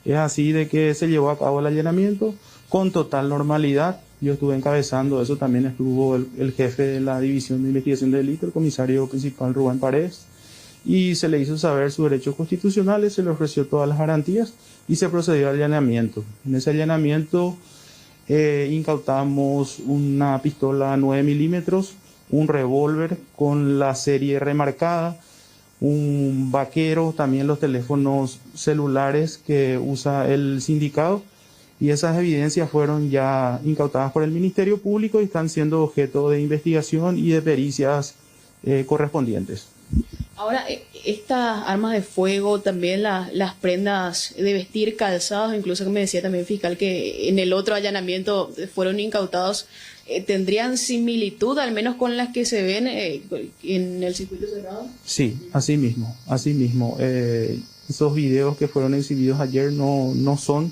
Es así de que se llevó a cabo el allanamiento con total normalidad. Yo estuve encabezando eso, también estuvo el jefe de la División de Investigación de Delitos, el comisario principal Rubén Paredes, y se le hizo saber sus derechos constitucionales, se le ofreció todas las garantías y se procedió al allanamiento. En ese allanamiento incautamos una pistola 9 milímetros, un revólver con la serie remarcada, un vaquero, también los teléfonos celulares que usa el sindicado, y esas evidencias fueron ya incautadas por el Ministerio Público y están siendo objeto de investigación y de pericias correspondientes. Ahora, estas armas de fuego, también las prendas de vestir, calzados, incluso que me decía también fiscal que en el otro allanamiento fueron incautados, ¿tendrían similitud al menos con las que se ven en el circuito cerrado? Sí, así mismo. Esos videos que fueron exhibidos ayer no son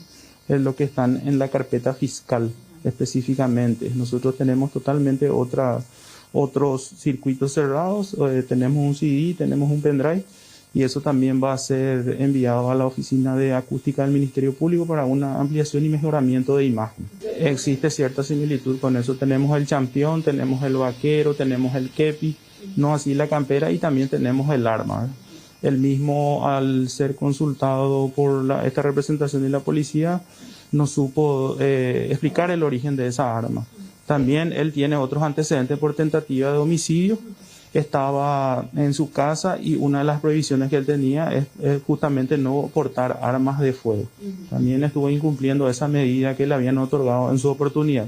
lo que están en la carpeta fiscal específicamente. Nosotros tenemos totalmente otros circuitos cerrados, tenemos un CD, tenemos un pendrive, y eso también va a ser enviado a la oficina de acústica del Ministerio Público para una ampliación y mejoramiento de imagen. existe cierta similitud con eso. Tenemos el champión, tenemos el vaquero, tenemos el kepi, no así la campera, y también tenemos el arma, ¿verdad? El mismo, al ser consultado por esta representación de la policía, no supo explicar el origen de esa arma. También él tiene otros antecedentes por tentativa de homicidio. Estaba en su casa y una de las prohibiciones que él tenía es justamente no portar armas de fuego. También estuvo incumpliendo esa medida que le habían otorgado en su oportunidad.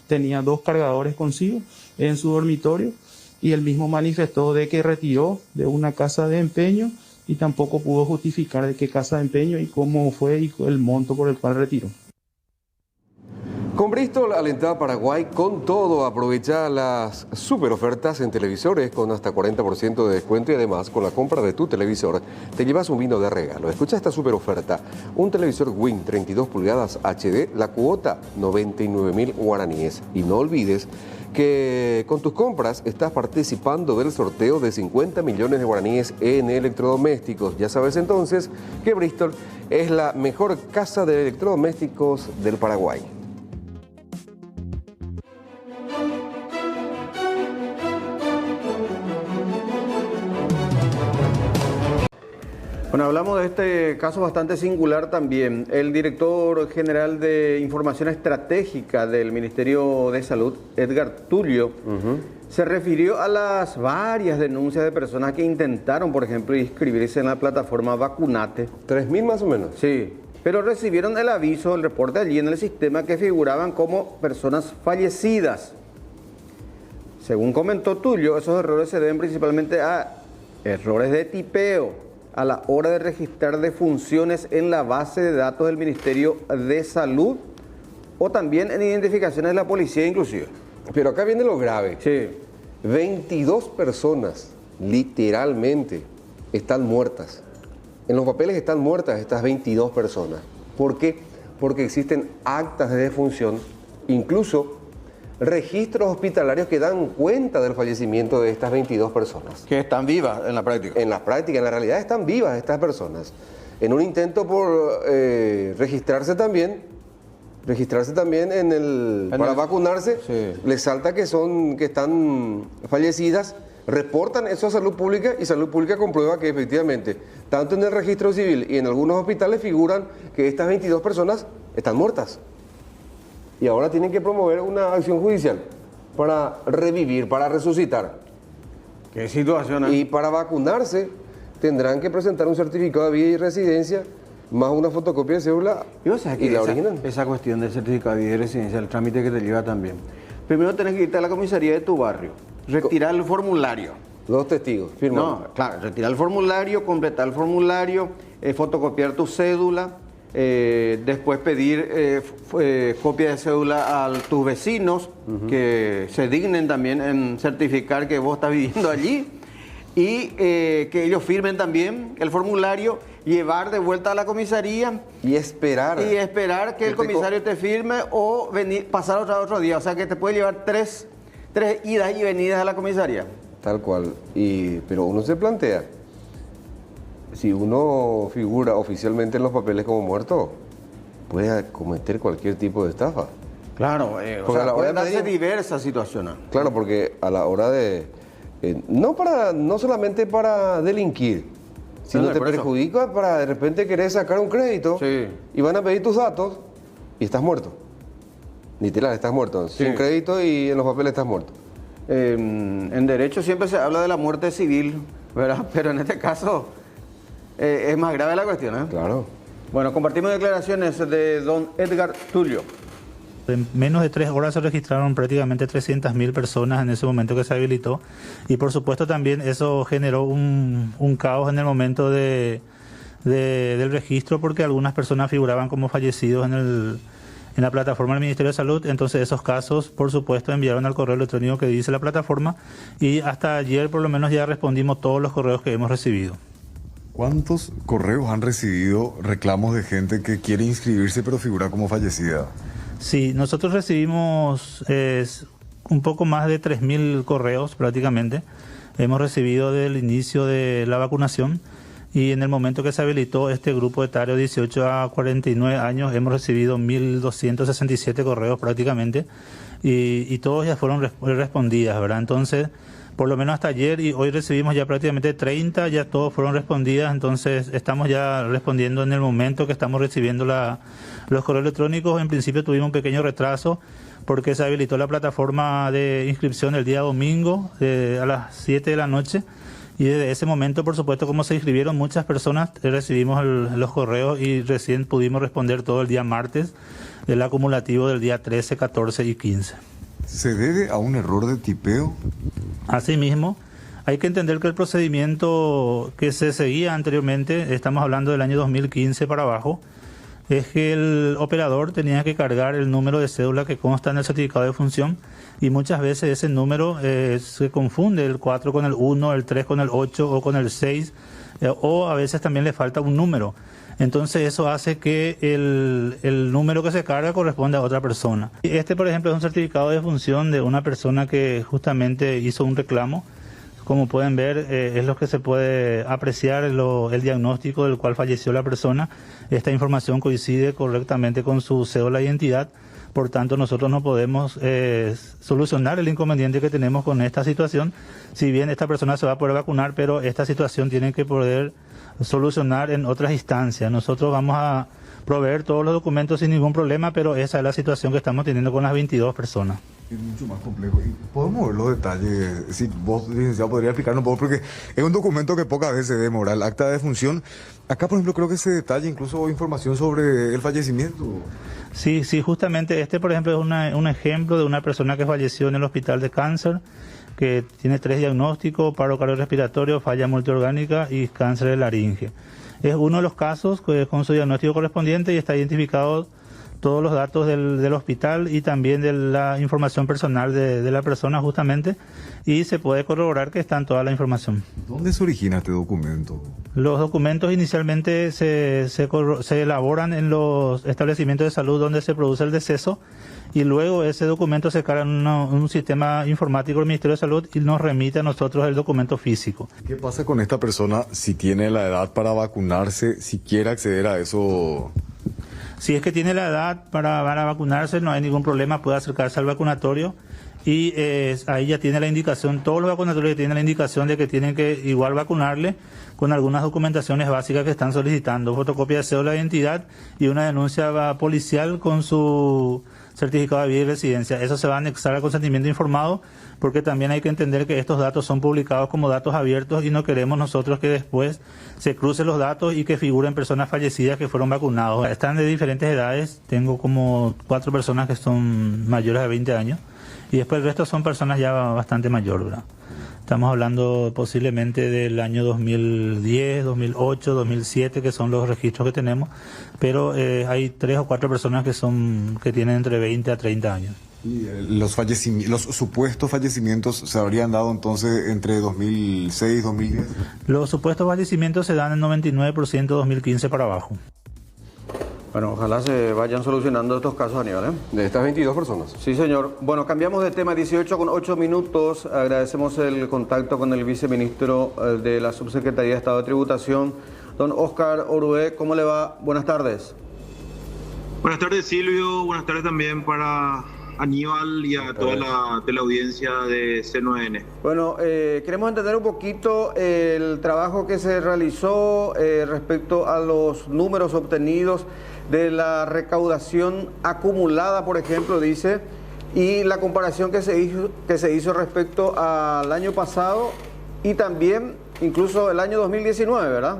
Tenía 2 cargadores consigo en su dormitorio y él mismo manifestó de que retiró de una casa de empeño y tampoco pudo justificar de qué casa de empeño y cómo fue y el monto por el cual retiró. Con Bristol alentada Paraguay con todo, aprovecha las super ofertas en televisores con hasta 40% de descuento y además con la compra de tu televisor te llevas un vino de regalo. Escucha esta super oferta, un televisor Win 32 pulgadas HD, la cuota 99.000 guaraníes. Y no olvides que con tus compras estás participando del sorteo de 50 millones de guaraníes en electrodomésticos. Ya sabes entonces que Bristol es la mejor casa de electrodomésticos del Paraguay. Bueno, hablamos de este caso bastante singular también. El director general de Información Estratégica del Ministerio de Salud, Edgar Tulio, se refirió a las varias denuncias de personas que intentaron, por ejemplo, inscribirse en la plataforma Vacunate. 3.000 más o menos. Sí, pero recibieron el aviso, el reporte allí en el sistema que figuraban como personas fallecidas. Según comentó Tulio, esos errores se deben principalmente a errores de tipeo a la hora de registrar defunciones en la base de datos del Ministerio de Salud o también en identificaciones de la policía inclusive. Pero acá viene lo grave. Sí. 22 personas literalmente están muertas. En los papeles están muertas estas 22 personas. ¿Por qué? Porque existen actas de defunción, incluso registros hospitalarios que dan cuenta del fallecimiento de estas 22 personas. Que están vivas en la práctica. En la práctica, en la realidad están vivas estas personas. En un intento por registrarse también para vacunarse, sí, les salta que están fallecidas, reportan eso a Salud Pública y Salud Pública comprueba que efectivamente, tanto en el registro civil y en algunos hospitales figuran que estas 22 personas están muertas. Y ahora tienen que promover una acción judicial para revivir, para resucitar. ¿Qué situación hay? Y para vacunarse tendrán que presentar un certificado de vida y residencia más una fotocopia de cédula y la original. Esa cuestión del certificado de vida y residencia, el trámite que te lleva también. Primero tenés que irte a la comisaría de tu barrio, retirar el formulario. 2 testigos, firmar. No, claro, retirar el formulario, completar el formulario, fotocopiar tu cédula. Después pedir copia de cédula a tus vecinos que se dignen también en certificar que vos estás viviendo allí y que ellos firmen también el formulario, llevar de vuelta a la comisaría y esperar que el comisario te firme o pasar otro día. O sea que te puede llevar tres idas y venidas a la comisaría. Tal cual. Pero uno se plantea, si uno figura oficialmente en los papeles como muerto, puede cometer cualquier tipo de estafa. Claro, pueden darse diversas situaciones. Claro, porque a la hora de... no solamente para delinquir, sino te perjudica para de repente querer sacar un crédito, sí, y van a pedir tus datos y estás muerto. Literal, estás muerto. Sí. Sin crédito y en los papeles estás muerto. En derecho siempre se habla de la muerte civil, ¿verdad? Pero en este caso... es más grave la cuestión, ¿eh? Claro. Bueno, compartimos declaraciones de don Edgar Tulio. En menos de 3 horas se registraron prácticamente 300.000 personas en ese momento que se habilitó. Y por supuesto también eso generó un caos en el momento del registro, porque algunas personas figuraban como fallecidos en la plataforma del Ministerio de Salud. Entonces esos casos, por supuesto, enviaron al correo electrónico que dice la plataforma y hasta ayer por lo menos ya respondimos todos los correos que hemos recibido. ¿Cuántos correos han recibido reclamos de gente que quiere inscribirse pero figura como fallecida? Sí, nosotros recibimos un poco más de 3.000 correos prácticamente. Hemos recibido desde el inicio de la vacunación y en el momento que se habilitó este grupo etario 18 a 49 años hemos recibido 1.267 correos prácticamente y todos ya fueron respondidas, ¿verdad? Entonces, por lo menos hasta ayer y hoy recibimos ya prácticamente 30, ya todos fueron respondidas, entonces estamos ya respondiendo en el momento que estamos recibiendo los correos electrónicos. En principio tuvimos un pequeño retraso porque se habilitó la plataforma de inscripción el día domingo a las 7 de la noche y desde ese momento, por supuesto, como se inscribieron muchas personas, recibimos los correos y recién pudimos responder todo el día martes, el acumulativo del día 13, 14 y 15. ¿Se debe a un error de tipeo? Asimismo, hay que entender que el procedimiento que se seguía anteriormente, estamos hablando del año 2015 para abajo, es que el operador tenía que cargar el número de cédula que consta en el certificado de función y muchas veces ese número se confunde, el 4 con el 1, el 3 con el 8 o con el 6, o a veces también le falta un número. Entonces eso hace que el número que se carga corresponda a otra persona. Este, por ejemplo, es un certificado de función de una persona que justamente hizo un reclamo. Como pueden ver, es lo que se puede apreciar, el diagnóstico del cual falleció la persona. Esta información coincide correctamente con su cédula de identidad. Por tanto, nosotros no podemos solucionar el inconveniente que tenemos con esta situación. Si bien esta persona se va a poder vacunar, pero esta situación tiene que poder solucionar en otras instancias. Nosotros vamos a proveer todos los documentos sin ningún problema, pero esa es la situación que estamos teniendo con las 22 personas. Es mucho más complejo. ¿Y podemos ver los detalles? Si vos, licenciado, podría explicarnos un poco, porque es un documento que pocas veces se demora, el acta de defunción. Acá, por ejemplo, creo que se detalla incluso información sobre el fallecimiento. Sí, justamente este, por ejemplo, es un ejemplo de una persona que falleció en el hospital de cáncer, que tiene 3 diagnósticos: paro cardiorrespiratorio, falla multiorgánica y cáncer de laringe. Es uno de los casos con su diagnóstico correspondiente y está identificado todos los datos del hospital y también de la información personal de la persona justamente, y se puede corroborar que está en toda la información. ¿Dónde se origina este documento? Los documentos inicialmente se elaboran en los establecimientos de salud donde se produce el deceso y luego ese documento se carga en un sistema informático del Ministerio de Salud y nos remite a nosotros el documento físico. ¿Qué pasa con esta persona si tiene la edad para vacunarse, si quiere acceder a eso? Si es que tiene la edad para vacunarse, no hay ningún problema, puede acercarse al vacunatorio y ahí ya tiene la indicación, todos los vacunatorios tienen la indicación de que tienen que igual vacunarle con algunas documentaciones básicas que están solicitando: fotocopia de cédula de identidad y una denuncia policial con su certificado de vida y residencia. Eso se va a anexar al consentimiento informado, porque también hay que entender que estos datos son publicados como datos abiertos y no queremos nosotros que después se crucen los datos y que figuren personas fallecidas que fueron vacunados. Están de diferentes edades, tengo como 4 personas que son mayores de 20 años y después el resto son personas ya bastante mayores, ¿verdad? Estamos hablando posiblemente del año 2010, 2008, 2007, que son los registros que tenemos, pero hay 3 o 4 personas que tienen entre 20 a 30 años. ¿Y los supuestos fallecimientos se habrían dado entonces entre 2006 y 2010? Los supuestos fallecimientos se dan en 99% 2015 para abajo. Bueno, ojalá se vayan solucionando estos casos, Aníbal, ¿eh? De estas 22 personas. Sí, señor. Bueno, cambiamos de tema, 18:08. Agradecemos el contacto con el viceministro de la Subsecretaría de Estado de Tributación, don Oscar Orué. ¿Cómo le va? Buenas tardes. Buenas tardes, Silvio. Buenas tardes también para Aníbal y a toda la teleaudiencia de C9N. Bueno, queremos entender un poquito el trabajo que se realizó respecto a los números obtenidos de la recaudación acumulada, por ejemplo, dice, y la comparación que se hizo respecto al año pasado y también incluso el año 2019, ¿verdad?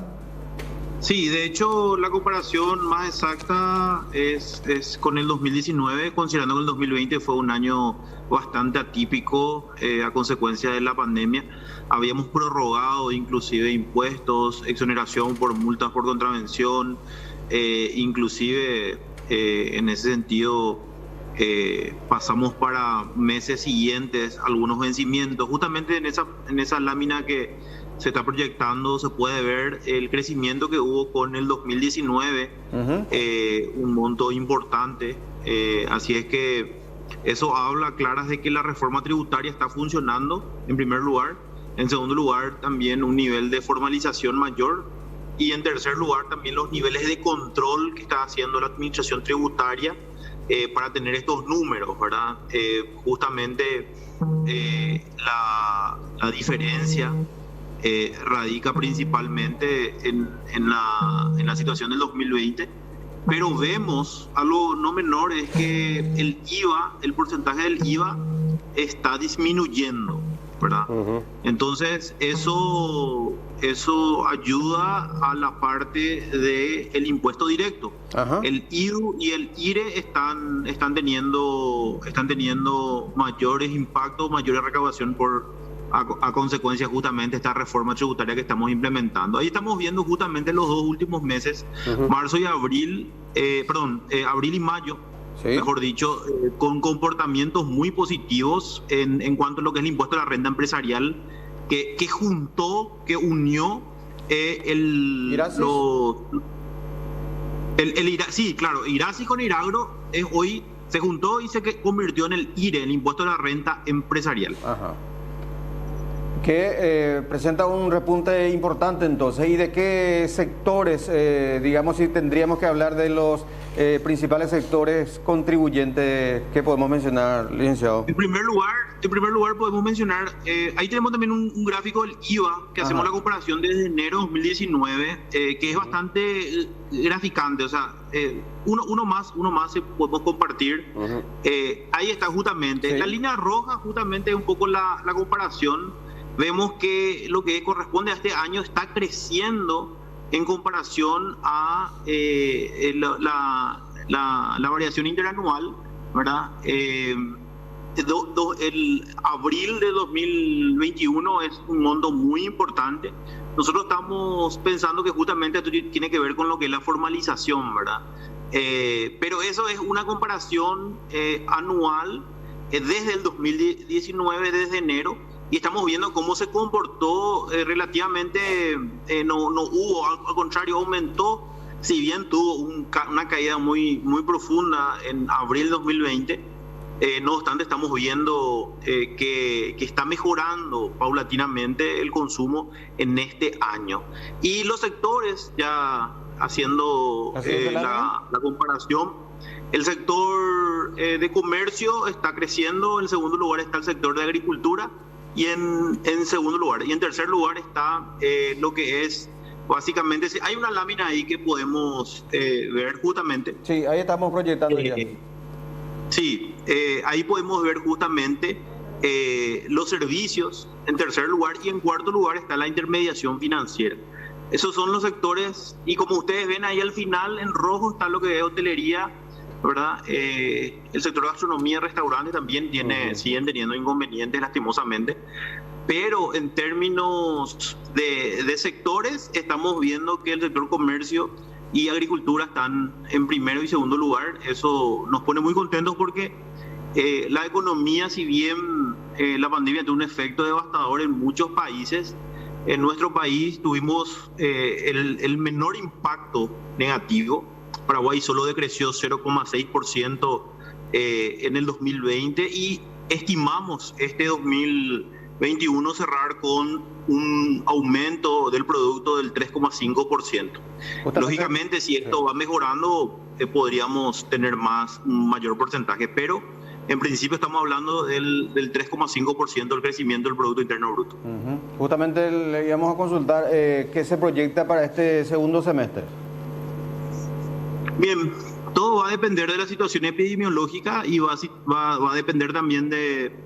Sí, de hecho la comparación más exacta es con el 2019, considerando que el 2020 fue un año bastante atípico a consecuencia de la pandemia. Habíamos prorrogado inclusive impuestos, exoneración por multas por contravención, inclusive en ese sentido pasamos para meses siguientes algunos vencimientos. Justamente en esa lámina que se está proyectando se puede ver el crecimiento que hubo con el 2019, un monto importante, así es que eso habla claras de que la reforma tributaria está funcionando en primer lugar. En segundo lugar, también un nivel de formalización mayor Y en tercer lugar, también los niveles de control que está haciendo la administración tributaria para tener estos números, ¿verdad? Justamente la diferencia radica principalmente en la situación del 2020, pero vemos algo no menor, es que el IVA, el porcentaje del IVA está disminuyendo, ¿verdad? Entonces eso ayuda a la parte del impuesto directo. El IDU y el IRE están teniendo mayores impactos, mayores recaudación a consecuencia justamente de esta reforma tributaria que estamos implementando. Ahí estamos viendo justamente los dos últimos meses, marzo y abril, abril y mayo, mejor dicho, con comportamientos muy positivos en cuanto a lo que es el impuesto a la renta empresarial, que unió Irasis con Iragro hoy se juntó y se convirtió en el IRE, el impuesto a la renta empresarial. Que presenta un repunte importante entonces. ¿Y de qué sectores, digamos, si tendríamos que hablar de los principales sectores contribuyentes que podemos mencionar, licenciado? En primer lugar podemos mencionar, ahí tenemos también un gráfico del IVA, que hacemos la comparación desde enero de 2019, que es bastante graficante, o sea, uno más podemos compartir. Ahí está justamente, la línea roja justamente es un poco la comparación. Vemos que lo que corresponde a este año está creciendo en comparación a la variación interanual, ¿verdad? El abril de 2021 es un monto muy importante. Nosotros estamos pensando que justamente esto tiene que ver con lo que es la formalización, ¿verdad? Pero eso es una comparación anual desde el 2019, desde enero. Y estamos viendo cómo se comportó relativamente, no hubo, al contrario, aumentó, si bien tuvo una caída muy profunda en abril de 2020, no obstante estamos viendo que está mejorando paulatinamente el consumo en este año. Y los sectores, ya haciendo la comparación, el sector de comercio está creciendo, en segundo lugar está el sector de agricultura, y en segundo lugar, y en tercer lugar está lo que es básicamente, hay una lámina ahí que podemos ver justamente. Sí, ahí estamos proyectando ya. Sí, ahí podemos ver justamente los servicios en tercer lugar, y en cuarto lugar está la intermediación financiera. Esos son los sectores, y como ustedes ven ahí al final en rojo está lo que es hotelería, ¿verdad? El sector de gastronomía y restaurantes también siguen teniendo inconvenientes lastimosamente, pero en términos de sectores estamos viendo que el sector comercio y agricultura están en primero y segundo lugar. Eso nos pone muy contentos porque la economía, si bien la pandemia tuvo un efecto devastador en muchos países, en nuestro país tuvimos el menor impacto negativo. Paraguay solo decreció 0,6% en el 2020 y estimamos este 2021 cerrar con un aumento del producto del 3,5%. Lógicamente, si esto va mejorando, podríamos tener un mayor porcentaje, pero en principio estamos hablando del 3,5% del crecimiento del Producto Interno Bruto. Justamente le íbamos a consultar qué se proyecta para este segundo semestre. Bien, todo va a depender de la situación epidemiológica y va a depender también de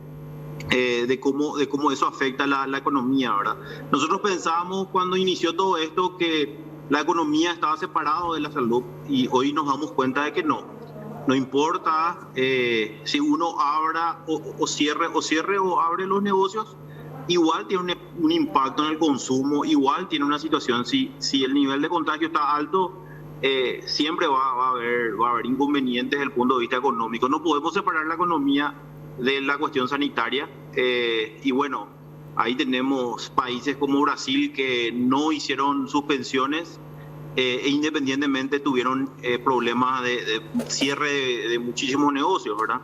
cómo eso afecta a la economía, ¿verdad? Nosotros pensábamos cuando inició todo esto que la economía estaba separada de la salud, y hoy nos damos cuenta de que no importa si uno abra o cierre o abre los negocios, igual tiene un impacto en el consumo, igual tiene una situación, si el nivel de contagio está alto, siempre va a haber inconvenientes desde el punto de vista económico. No podemos separar la economía de la cuestión sanitaria, y bueno, ahí tenemos países como Brasil que no hicieron suspensiones e independientemente tuvieron problemas de cierre de muchísimos negocios, ¿verdad?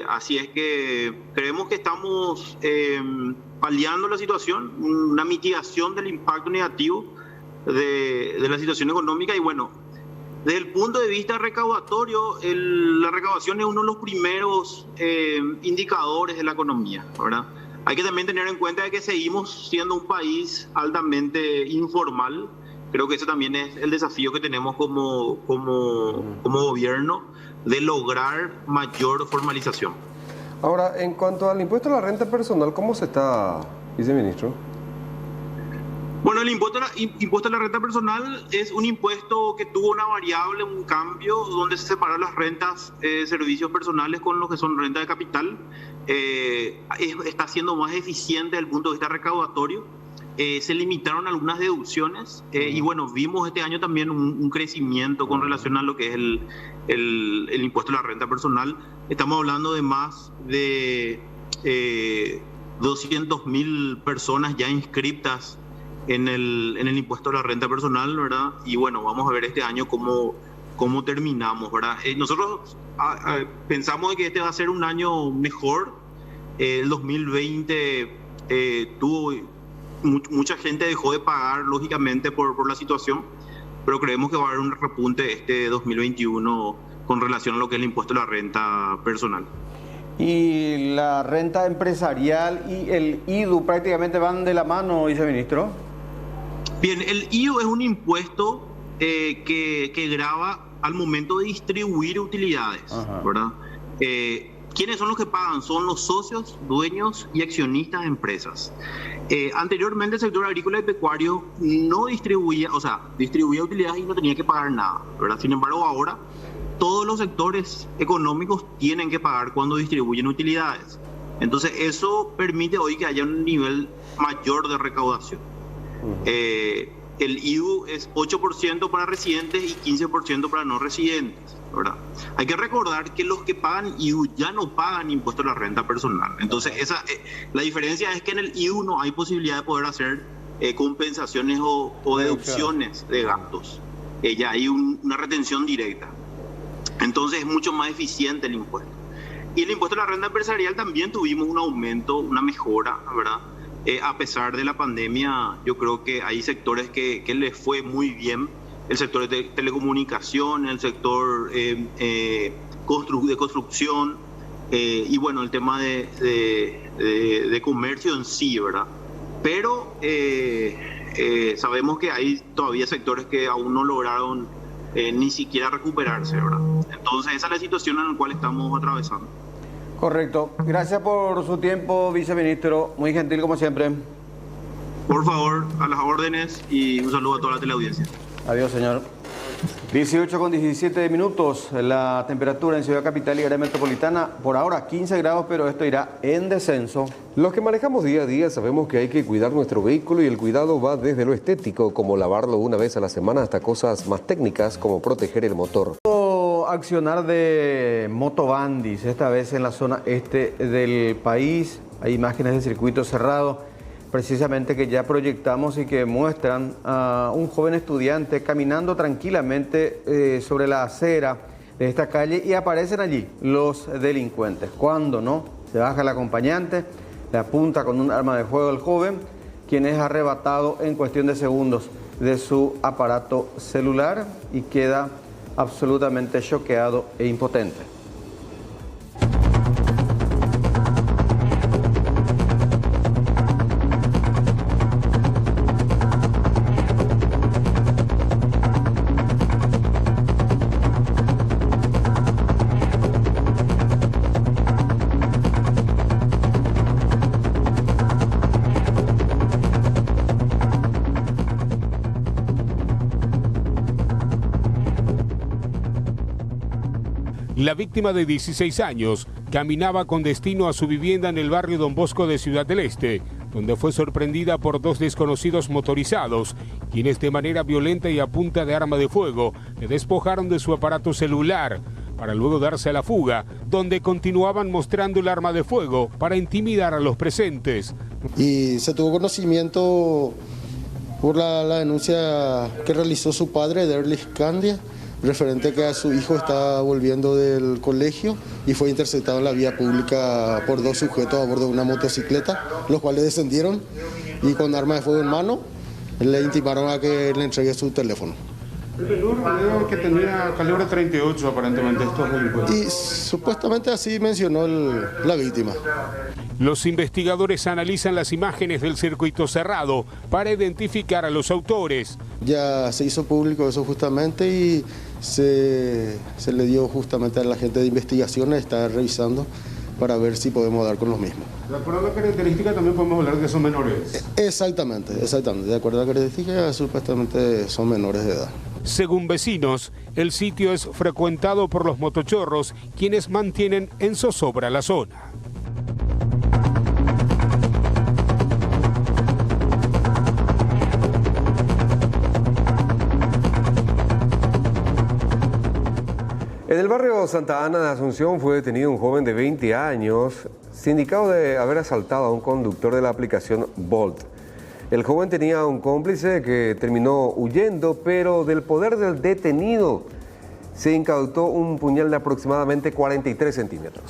Así es que creemos que estamos paliando la situación, una mitigación del impacto negativo, de la situación económica. Y bueno, desde el punto de vista recaudatorio, la recaudación es uno de los primeros indicadores de la economía, ¿verdad? Hay que también tener en cuenta que seguimos siendo un país altamente informal. Creo que ese también es el desafío que tenemos como gobierno, de lograr mayor formalización. Ahora, en cuanto al impuesto a la renta personal, ¿cómo se está, viceministro? Bueno, el impuesto a la renta personal es un impuesto que tuvo una variable, un cambio, donde se separaron las rentas, servicios personales con lo que son rentas de capital. Está siendo más eficiente desde el punto de vista recaudatorio. Se limitaron algunas deducciones y bueno, vimos este año también un crecimiento con relación a lo que es el impuesto a la renta personal. Estamos hablando de más de 200.000 personas ya inscritas en el impuesto a la renta personal, ¿verdad? Y bueno, vamos a ver este año cómo terminamos, ¿verdad? Nosotros pensamos que este va a ser un año mejor. El 2020 mucha gente dejó de pagar, lógicamente, por la situación, pero creemos que va a haber un repunte este 2021 con relación a lo que es el impuesto a la renta personal. ¿Y la renta empresarial y el IDU prácticamente van de la mano, viceministro? Bien, el IDU es un impuesto que grava al momento de distribuir utilidades, ¿verdad? ¿Quiénes son los que pagan? Son los socios, dueños y accionistas de empresas. Anteriormente el sector agrícola y pecuario no distribuía utilidades y no tenía que pagar nada, ¿verdad? Sin embargo, ahora todos los sectores económicos tienen que pagar cuando distribuyen utilidades. Entonces eso permite hoy que haya un nivel mayor de recaudación. El IVU es 8% para residentes y 15% para no residentes, ¿verdad? Hay que recordar que los que pagan IVU ya no pagan impuesto a la renta personal. Entonces la diferencia es que en el IVU no hay posibilidad de poder hacer compensaciones o deducciones de gastos. Ya hay una retención directa. Entonces es mucho más eficiente el impuesto. Y el impuesto a la renta empresarial también tuvimos un aumento, una mejora, ¿verdad? A pesar de la pandemia, yo creo que hay sectores que les fue muy bien. El sector de telecomunicación, el sector de construcción y bueno, el tema de comercio en sí, ¿verdad? Pero sabemos que hay todavía sectores que aún no lograron ni siquiera recuperarse, ¿verdad? Entonces esa es la situación en la cual estamos atravesando. Correcto. Gracias por su tiempo, viceministro. Muy gentil como siempre. Por favor, a las órdenes y un saludo a toda la teleaudiencia. Adiós, señor. 18:17 minutos. La temperatura en Ciudad Capital y área metropolitana, por ahora 15 grados, pero esto irá en descenso. Los que manejamos día a día sabemos que hay que cuidar nuestro vehículo y el cuidado va desde lo estético, como lavarlo una vez a la semana, hasta cosas más técnicas como proteger el motor. Accionar de motobandis, esta vez en la zona este del país. Hay imágenes de circuito cerrado, precisamente que ya proyectamos y que muestran a un joven estudiante caminando tranquilamente sobre la acera de esta calle y aparecen allí los delincuentes. Cuando no, se baja el acompañante, le apunta con un arma de fuego al joven, quien es arrebatado en cuestión de segundos de su aparato celular y queda absolutamente choqueado e impotente. La víctima de 16 años caminaba con destino a su vivienda en el barrio Don Bosco de Ciudad del Este, donde fue sorprendida por dos desconocidos motorizados, quienes de manera violenta y a punta de arma de fuego le despojaron de su aparato celular, para luego darse a la fuga, donde continuaban mostrando el arma de fuego para intimidar a los presentes. Y se tuvo conocimiento por la denuncia que realizó su padre, Derlis Candia, referente que a su hijo está volviendo del colegio y fue interceptado en la vía pública por dos sujetos a bordo de una motocicleta, los cuales descendieron y con arma de fuego en mano le intimaron a que le entregue su teléfono. El menor que tenía calibre 38 aparentemente estos delincuentes. Y supuestamente así mencionó la víctima. Los investigadores analizan las imágenes del circuito cerrado para identificar a los autores. Ya se hizo público eso justamente y se le dio justamente a la gente de investigación a estar revisando para ver si podemos dar con los mismos. De acuerdo a la característica también podemos hablar que son menores. Exactamente. De acuerdo a la característica supuestamente son menores de edad. Según vecinos, el sitio es frecuentado por los motochorros, quienes mantienen en zozobra la zona. En el barrio Santa Ana de Asunción fue detenido un joven de 20 años, sindicado de haber asaltado a un conductor de la aplicación Bolt. El joven tenía un cómplice que terminó huyendo, pero del poder del detenido se incautó un puñal de aproximadamente 43 centímetros.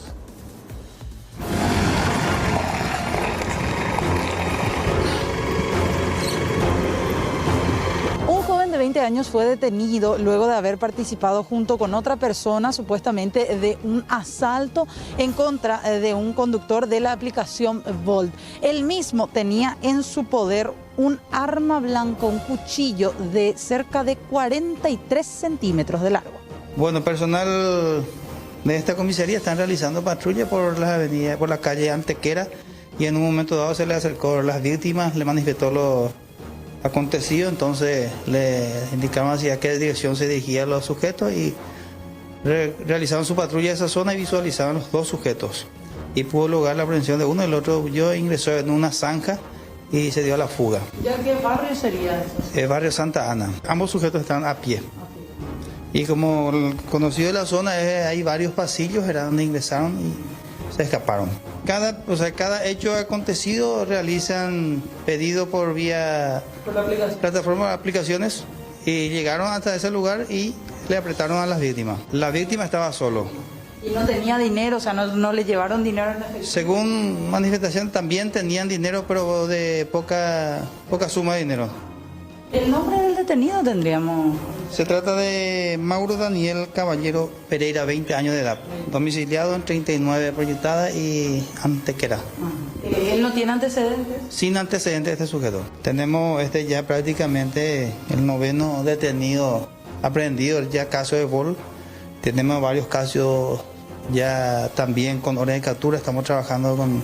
Un joven de 20 años fue detenido luego de haber participado junto con otra persona supuestamente de un asalto en contra de un conductor de la aplicación Bolt. Él mismo tenía en su poder un arma blanca, un cuchillo de cerca de 43 centímetros de largo. Bueno, personal de esta comisaría están realizando patrulla por las avenidas, por la calle Antequera, y en un momento dado se le acercó a las víctimas, le manifestó lo acontecido, entonces le indicaron hacia qué dirección se dirigían los sujetos y realizaron su patrulla en esa zona y visualizaban los dos sujetos. Y pudo lograr la aprehensión de uno, el otro huyó, ingresó en una zanja y se dio a la fuga. ¿Ya qué barrio sería eso? El barrio Santa Ana. Ambos sujetos están a pie. Y como conocido de la zona, hay varios pasillos, era donde ingresaron y se escaparon. Cada hecho acontecido realizan pedido por vía plataforma de aplicaciones y llegaron hasta ese lugar y le apretaron a las víctimas. La víctima estaba solo. Y no tenía dinero, o sea, no le llevaron dinero en efectivo. Según manifestación también tenían dinero, pero de poca suma de dinero. ¿El nombre del detenido tendríamos? Se trata de Mauro Daniel Caballero Pereira, 20 años de edad, domiciliado en 39 Proyectada y Antequera. ¿Él no tiene antecedentes? Sin antecedentes este sujeto. Tenemos ya prácticamente el 9º detenido aprehendido, ya caso de Bolt. Tenemos varios casos ya también con orden de captura, estamos trabajando con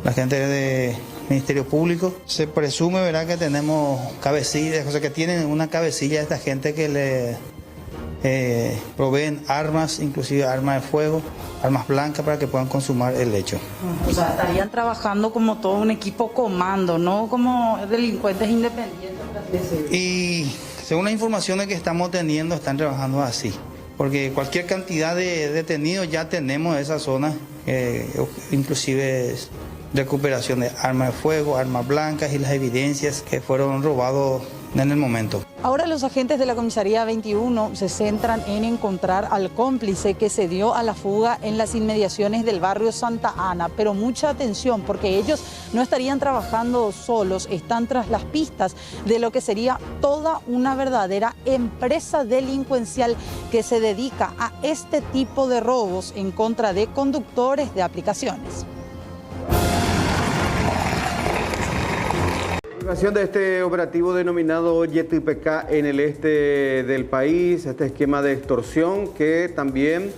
la gente de Ministerio Público. Se presume, ¿verdad?, que tenemos cabecillas, o sea, que tienen una cabecilla de esta gente que le proveen armas, inclusive armas de fuego, armas blancas para que puedan consumar el hecho. O sea, estarían trabajando como todo un equipo comando, no como delincuentes independientes. Y según las informaciones que estamos teniendo, están trabajando así. Porque cualquier cantidad de detenidos ya tenemos en esa zona, inclusive recuperación de armas de fuego, armas blancas y las evidencias que fueron robados en el momento. Ahora los agentes de la comisaría 21 se centran en encontrar al cómplice que se dio a la fuga en las inmediaciones del barrio Santa Ana, pero mucha atención porque ellos no estarían trabajando solos, están tras las pistas de lo que sería toda una verdadera empresa delincuencial que se dedica a este tipo de robos en contra de conductores de aplicaciones. De este operativo denominado YTPK en el este del país, este esquema de extorsión que también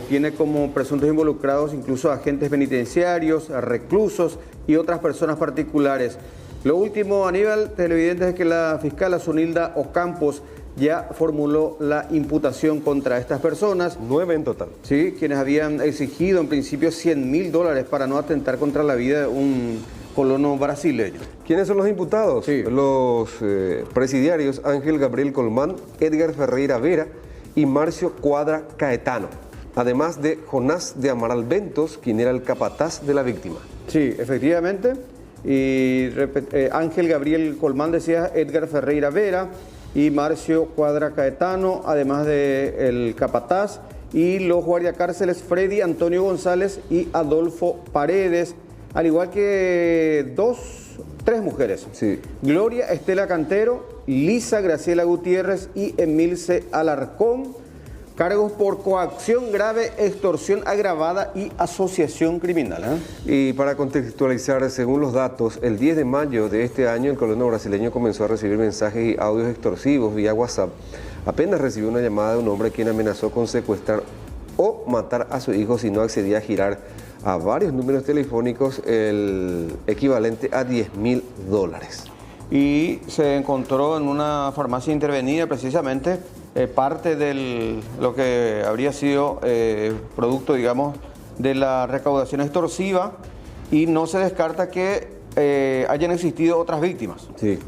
tiene como presuntos involucrados incluso agentes penitenciarios, reclusos y otras personas particulares. Lo último, Aníbal, televidentes, es que la fiscal Azunilda Ocampos ya formuló la imputación contra estas personas. 9 en total. Sí, quienes habían exigido en principio $100.000 para no atentar contra la vida de un colono brasileño. ¿Quiénes son los imputados? Sí. Los presidiarios Ángel Gabriel Colmán, Edgar Ferreira Vera y Marcio Cuadra Caetano, además de Jonás de Amaral Ventos, quien era el capataz de la víctima. Sí, efectivamente. Y Ángel Gabriel Colmán, decía, Edgar Ferreira Vera y Marcio Cuadra Caetano, además del capataz, y los guardiacárceles Freddy Antonio González y Adolfo Paredes, al igual que 3 mujeres. Sí. Gloria Estela Cantero, Lisa Graciela Gutiérrez y Emilce Alarcón. Cargos por coacción grave, extorsión agravada y asociación criminal. Y para contextualizar, según los datos, el 10 de mayo de este año el colono brasileño comenzó a recibir mensajes y audios extorsivos vía WhatsApp. Apenas recibió una llamada de un hombre quien amenazó con secuestrar o matar a su hijo si no accedía a girar a varios números telefónicos el equivalente a $10.000. Y se encontró en una farmacia intervenida precisamente parte de lo que habría sido producto, digamos, de la recaudación extorsiva, y no se descarta que hayan existido otras víctimas. Sí.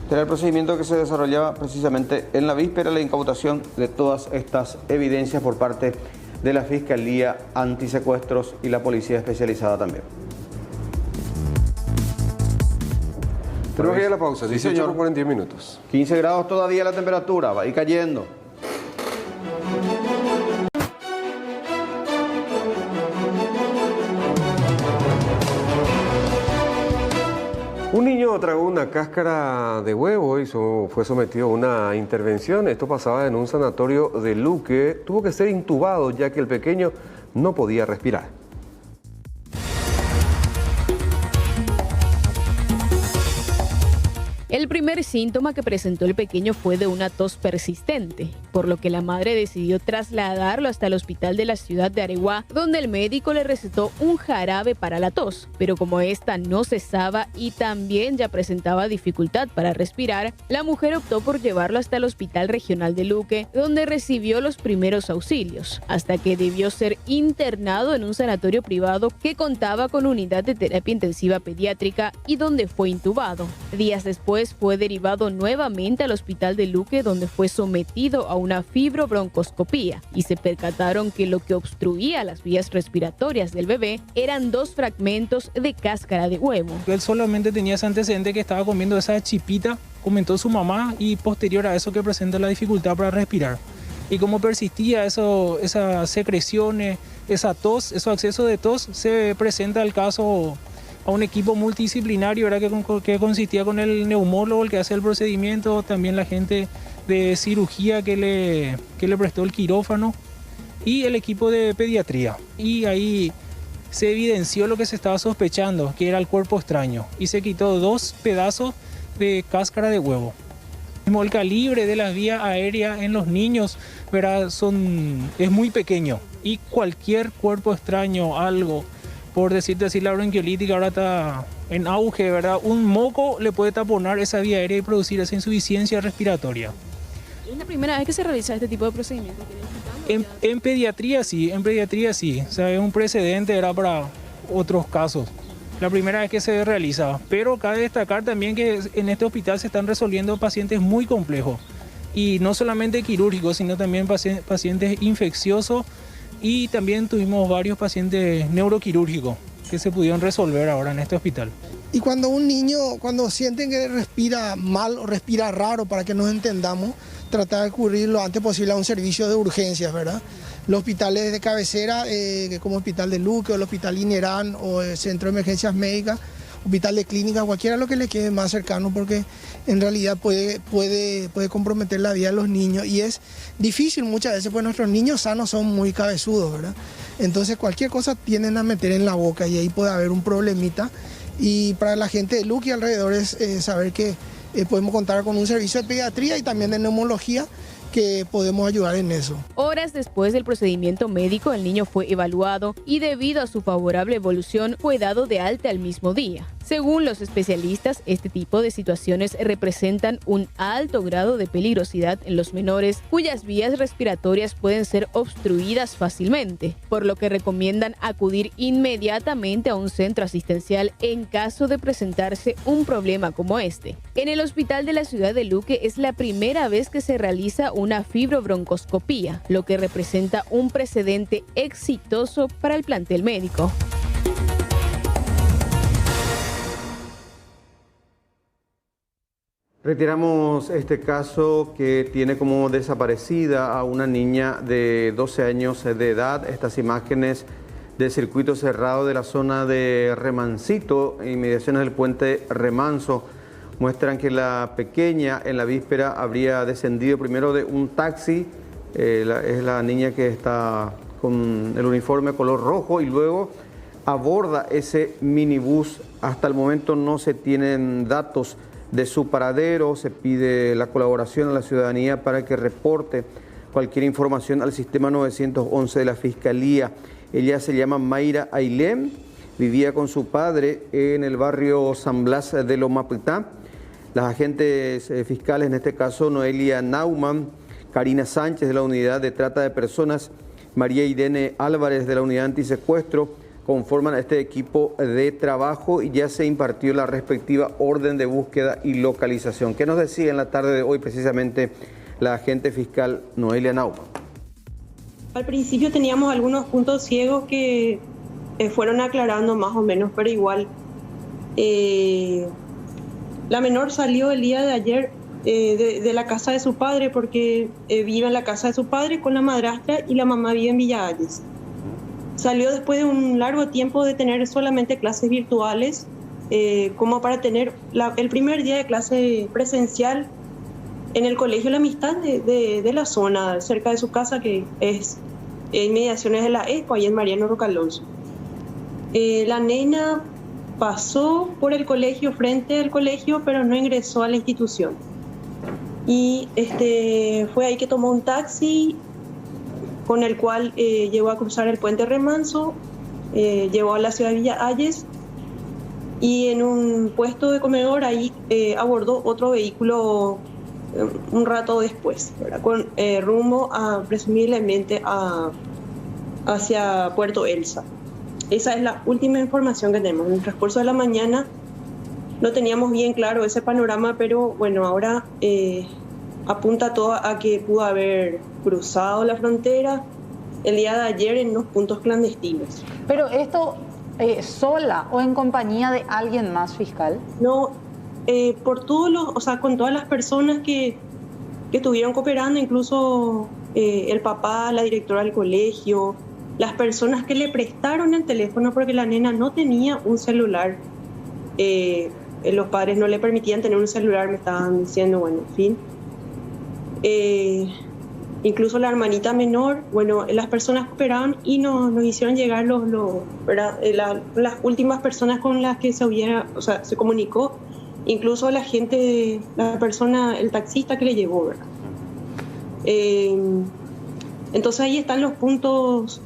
Este era el procedimiento que se desarrollaba precisamente en la víspera de la incautación de todas estas evidencias por parte de la Fiscalía Antisecuestros y la Policía Especializada también. Tenemos que ir a la pausa, Sí, 18 señor. por 41 minutos. 15 grados todavía la temperatura, va a ir cayendo. Un niño tragó una cáscara de huevo y fue sometido a una intervención. Esto pasaba en un sanatorio de Luque. Tuvo que ser intubado ya que el pequeño no podía respirar. El primer síntoma que presentó el pequeño fue de una tos persistente, por lo que la madre decidió trasladarlo hasta el hospital de la ciudad de Areguá, donde el médico le recetó un jarabe para la tos. Pero como esta no cesaba y también ya presentaba dificultad para respirar, la mujer optó por llevarlo hasta el Hospital Regional de Luque, donde recibió los primeros auxilios, hasta que debió ser internado en un sanatorio privado que contaba con unidad de terapia intensiva pediátrica y donde fue intubado. Días después fue derivado nuevamente al hospital de Luque, donde fue sometido a una fibrobroncoscopía y se percataron que lo que obstruía las vías respiratorias del bebé eran 2 fragmentos de cáscara de huevo. Él solamente tenía ese antecedente que estaba comiendo esa chipita, comentó su mamá, y posterior a eso que presenta la dificultad para respirar. Y como persistía esas secreciones, esa tos, esos accesos de tos, se presenta el caso a un equipo multidisciplinario, ¿verdad? Que consistía con el neumólogo, el que hace el procedimiento, también la gente de cirugía que le prestó el quirófano y el equipo de pediatría. Y ahí se evidenció lo que se estaba sospechando, que era el cuerpo extraño, y se quitó 2 pedazos de cáscara de huevo. El calibre de las vías aéreas en los niños, ¿verdad? Es muy pequeño, y cualquier cuerpo extraño, algo, por decirte así, la bronquiolitis ahora está en auge, ¿verdad? Un moco le puede taponar esa vía aérea y producir esa insuficiencia respiratoria. ¿Es la primera vez que se realiza este tipo de procedimiento? En pediatría sí, O sea, es un precedente, era para otros casos. La primera vez que se realiza. Pero cabe destacar también que en este hospital se están resolviendo pacientes muy complejos. Y no solamente quirúrgicos, sino también pacientes infecciosos. Y también tuvimos varios pacientes neuroquirúrgicos que se pudieron resolver ahora en este hospital. Y cuando un niño, cuando sienten que respira mal o respira raro, para que nos entendamos, tratar de acudir lo antes posible a un servicio de urgencias, ¿verdad? Los hospitales de cabecera, como el Hospital de Luque o el Hospital Inerán o el Centro de Emergencias Médicas, Hospital de Clínica, cualquiera lo que le quede más cercano, porque en realidad puede comprometer la vida de los niños, y es difícil muchas veces, porque nuestros niños sanos son muy cabezudos, ¿verdad? Entonces cualquier cosa tienden a meter en la boca y ahí puede haber un problemita. Y para la gente de Luque y alrededores, saber que podemos contar con un servicio de pediatría y también de neumología, que podemos ayudar en eso. Horas después del procedimiento médico, el niño fue evaluado y debido a su favorable evolución fue dado de alta el mismo día. Según los especialistas, este tipo de situaciones representan un alto grado de peligrosidad en los menores, cuyas vías respiratorias pueden ser obstruidas fácilmente, por lo que recomiendan acudir inmediatamente a un centro asistencial en caso de presentarse un problema como este. En el hospital de la ciudad de Luque es la primera vez que se realiza una fibrobroncoscopía, lo que representa un precedente exitoso para el plantel médico. Retiramos este caso que tiene como desaparecida a una niña de 12 años de edad. Estas imágenes de circuito cerrado de la zona de Remancito, inmediaciones del puente Remanso, muestran que la pequeña en la víspera habría descendido primero de un taxi, es la niña que está con el uniforme color rojo, y luego aborda ese minibús. Hasta el momento no se tienen datos de su paradero. Se pide la colaboración a la ciudadanía para que reporte cualquier información al sistema 911 de la Fiscalía. Ella se llama Mayra Ailem, vivía con su padre en el barrio San Blas de Lomapitá. Las agentes fiscales, en este caso Noelia Naumann, Karina Sánchez de la Unidad de Trata de Personas, María Irene Álvarez de la Unidad Antisecuestro, conforman este equipo de trabajo y ya se impartió la respectiva orden de búsqueda y localización. ¿Qué nos decía en la tarde de hoy precisamente la agente fiscal Noelia Naumann? Al principio teníamos algunos puntos ciegos que fueron aclarando más o menos, pero igual. La menor salió el día de ayer de la casa de su padre porque vive en la casa de su padre con la madrastra y la mamá vive en Villa Hayes. Salió después de un largo tiempo de tener solamente clases virtuales, como para tener el primer día de clase presencial en el Colegio La Amistad de la zona, cerca de su casa, que es inmediaciones de la ESPO, ahí en Mariano Roca Alonso. La nena pasó por el colegio, frente al colegio, pero no ingresó a la institución. Y fue ahí que tomó un taxi con el cual llegó a cruzar el puente Remanso, llegó a la ciudad de Villa Hayes y en un puesto de comedor ahí abordó otro vehículo un rato después, ¿verdad? Con rumbo presumiblemente hacia Puerto Elsa. Esa es la última información que tenemos. En el transcurso de la mañana no teníamos bien claro ese panorama, pero bueno, ahora apunta todo a que pudo haber cruzado la frontera el día de ayer en unos puntos clandestinos. Pero esto, ¿sola o en compañía de alguien más, fiscal? No, con todas las personas que estuvieron cooperando, incluso el papá, la directora del colegio, las personas que le prestaron el teléfono porque la nena no tenía un celular. Los padres no le permitían tener un celular, me estaban diciendo, bueno, en fin. Incluso la hermanita menor, bueno, las personas que operaban y nos hicieron llegar las últimas personas con las que se comunicó, incluso la gente, el taxista que le llevó, ¿verdad? Entonces ahí están los puntos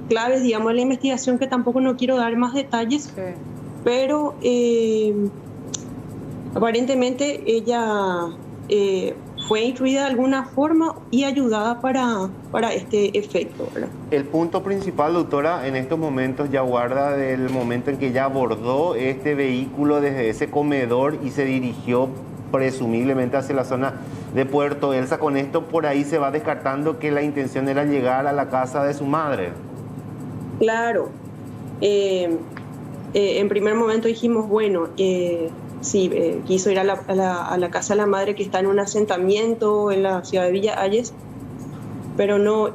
claves, digamos, de la investigación, que tampoco no quiero dar más detalles, pero aparentemente ella fue instruida de alguna forma y ayudada para este efecto, ¿verdad? El punto principal, doctora, en estos momentos ya guarda del momento en que ella abordó este vehículo desde ese comedor y se dirigió presumiblemente hacia la zona de Puerto Elsa. Con esto por ahí se va descartando que la intención era llegar a la casa de su madre. Claro. En primer momento dijimos, bueno, sí, quiso ir a la casa de la madre, que está en un asentamiento en la ciudad de Villa Hayes, pero no,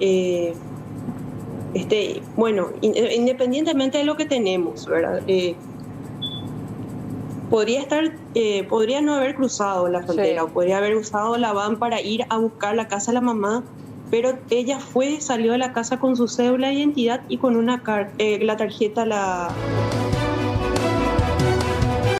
bueno, independientemente de lo que tenemos, ¿verdad? Podría no haber cruzado la frontera, sí, o podría haber usado la van para ir a buscar la casa de la mamá, pero ella salió de la casa con su cédula de identidad y con la tarjeta,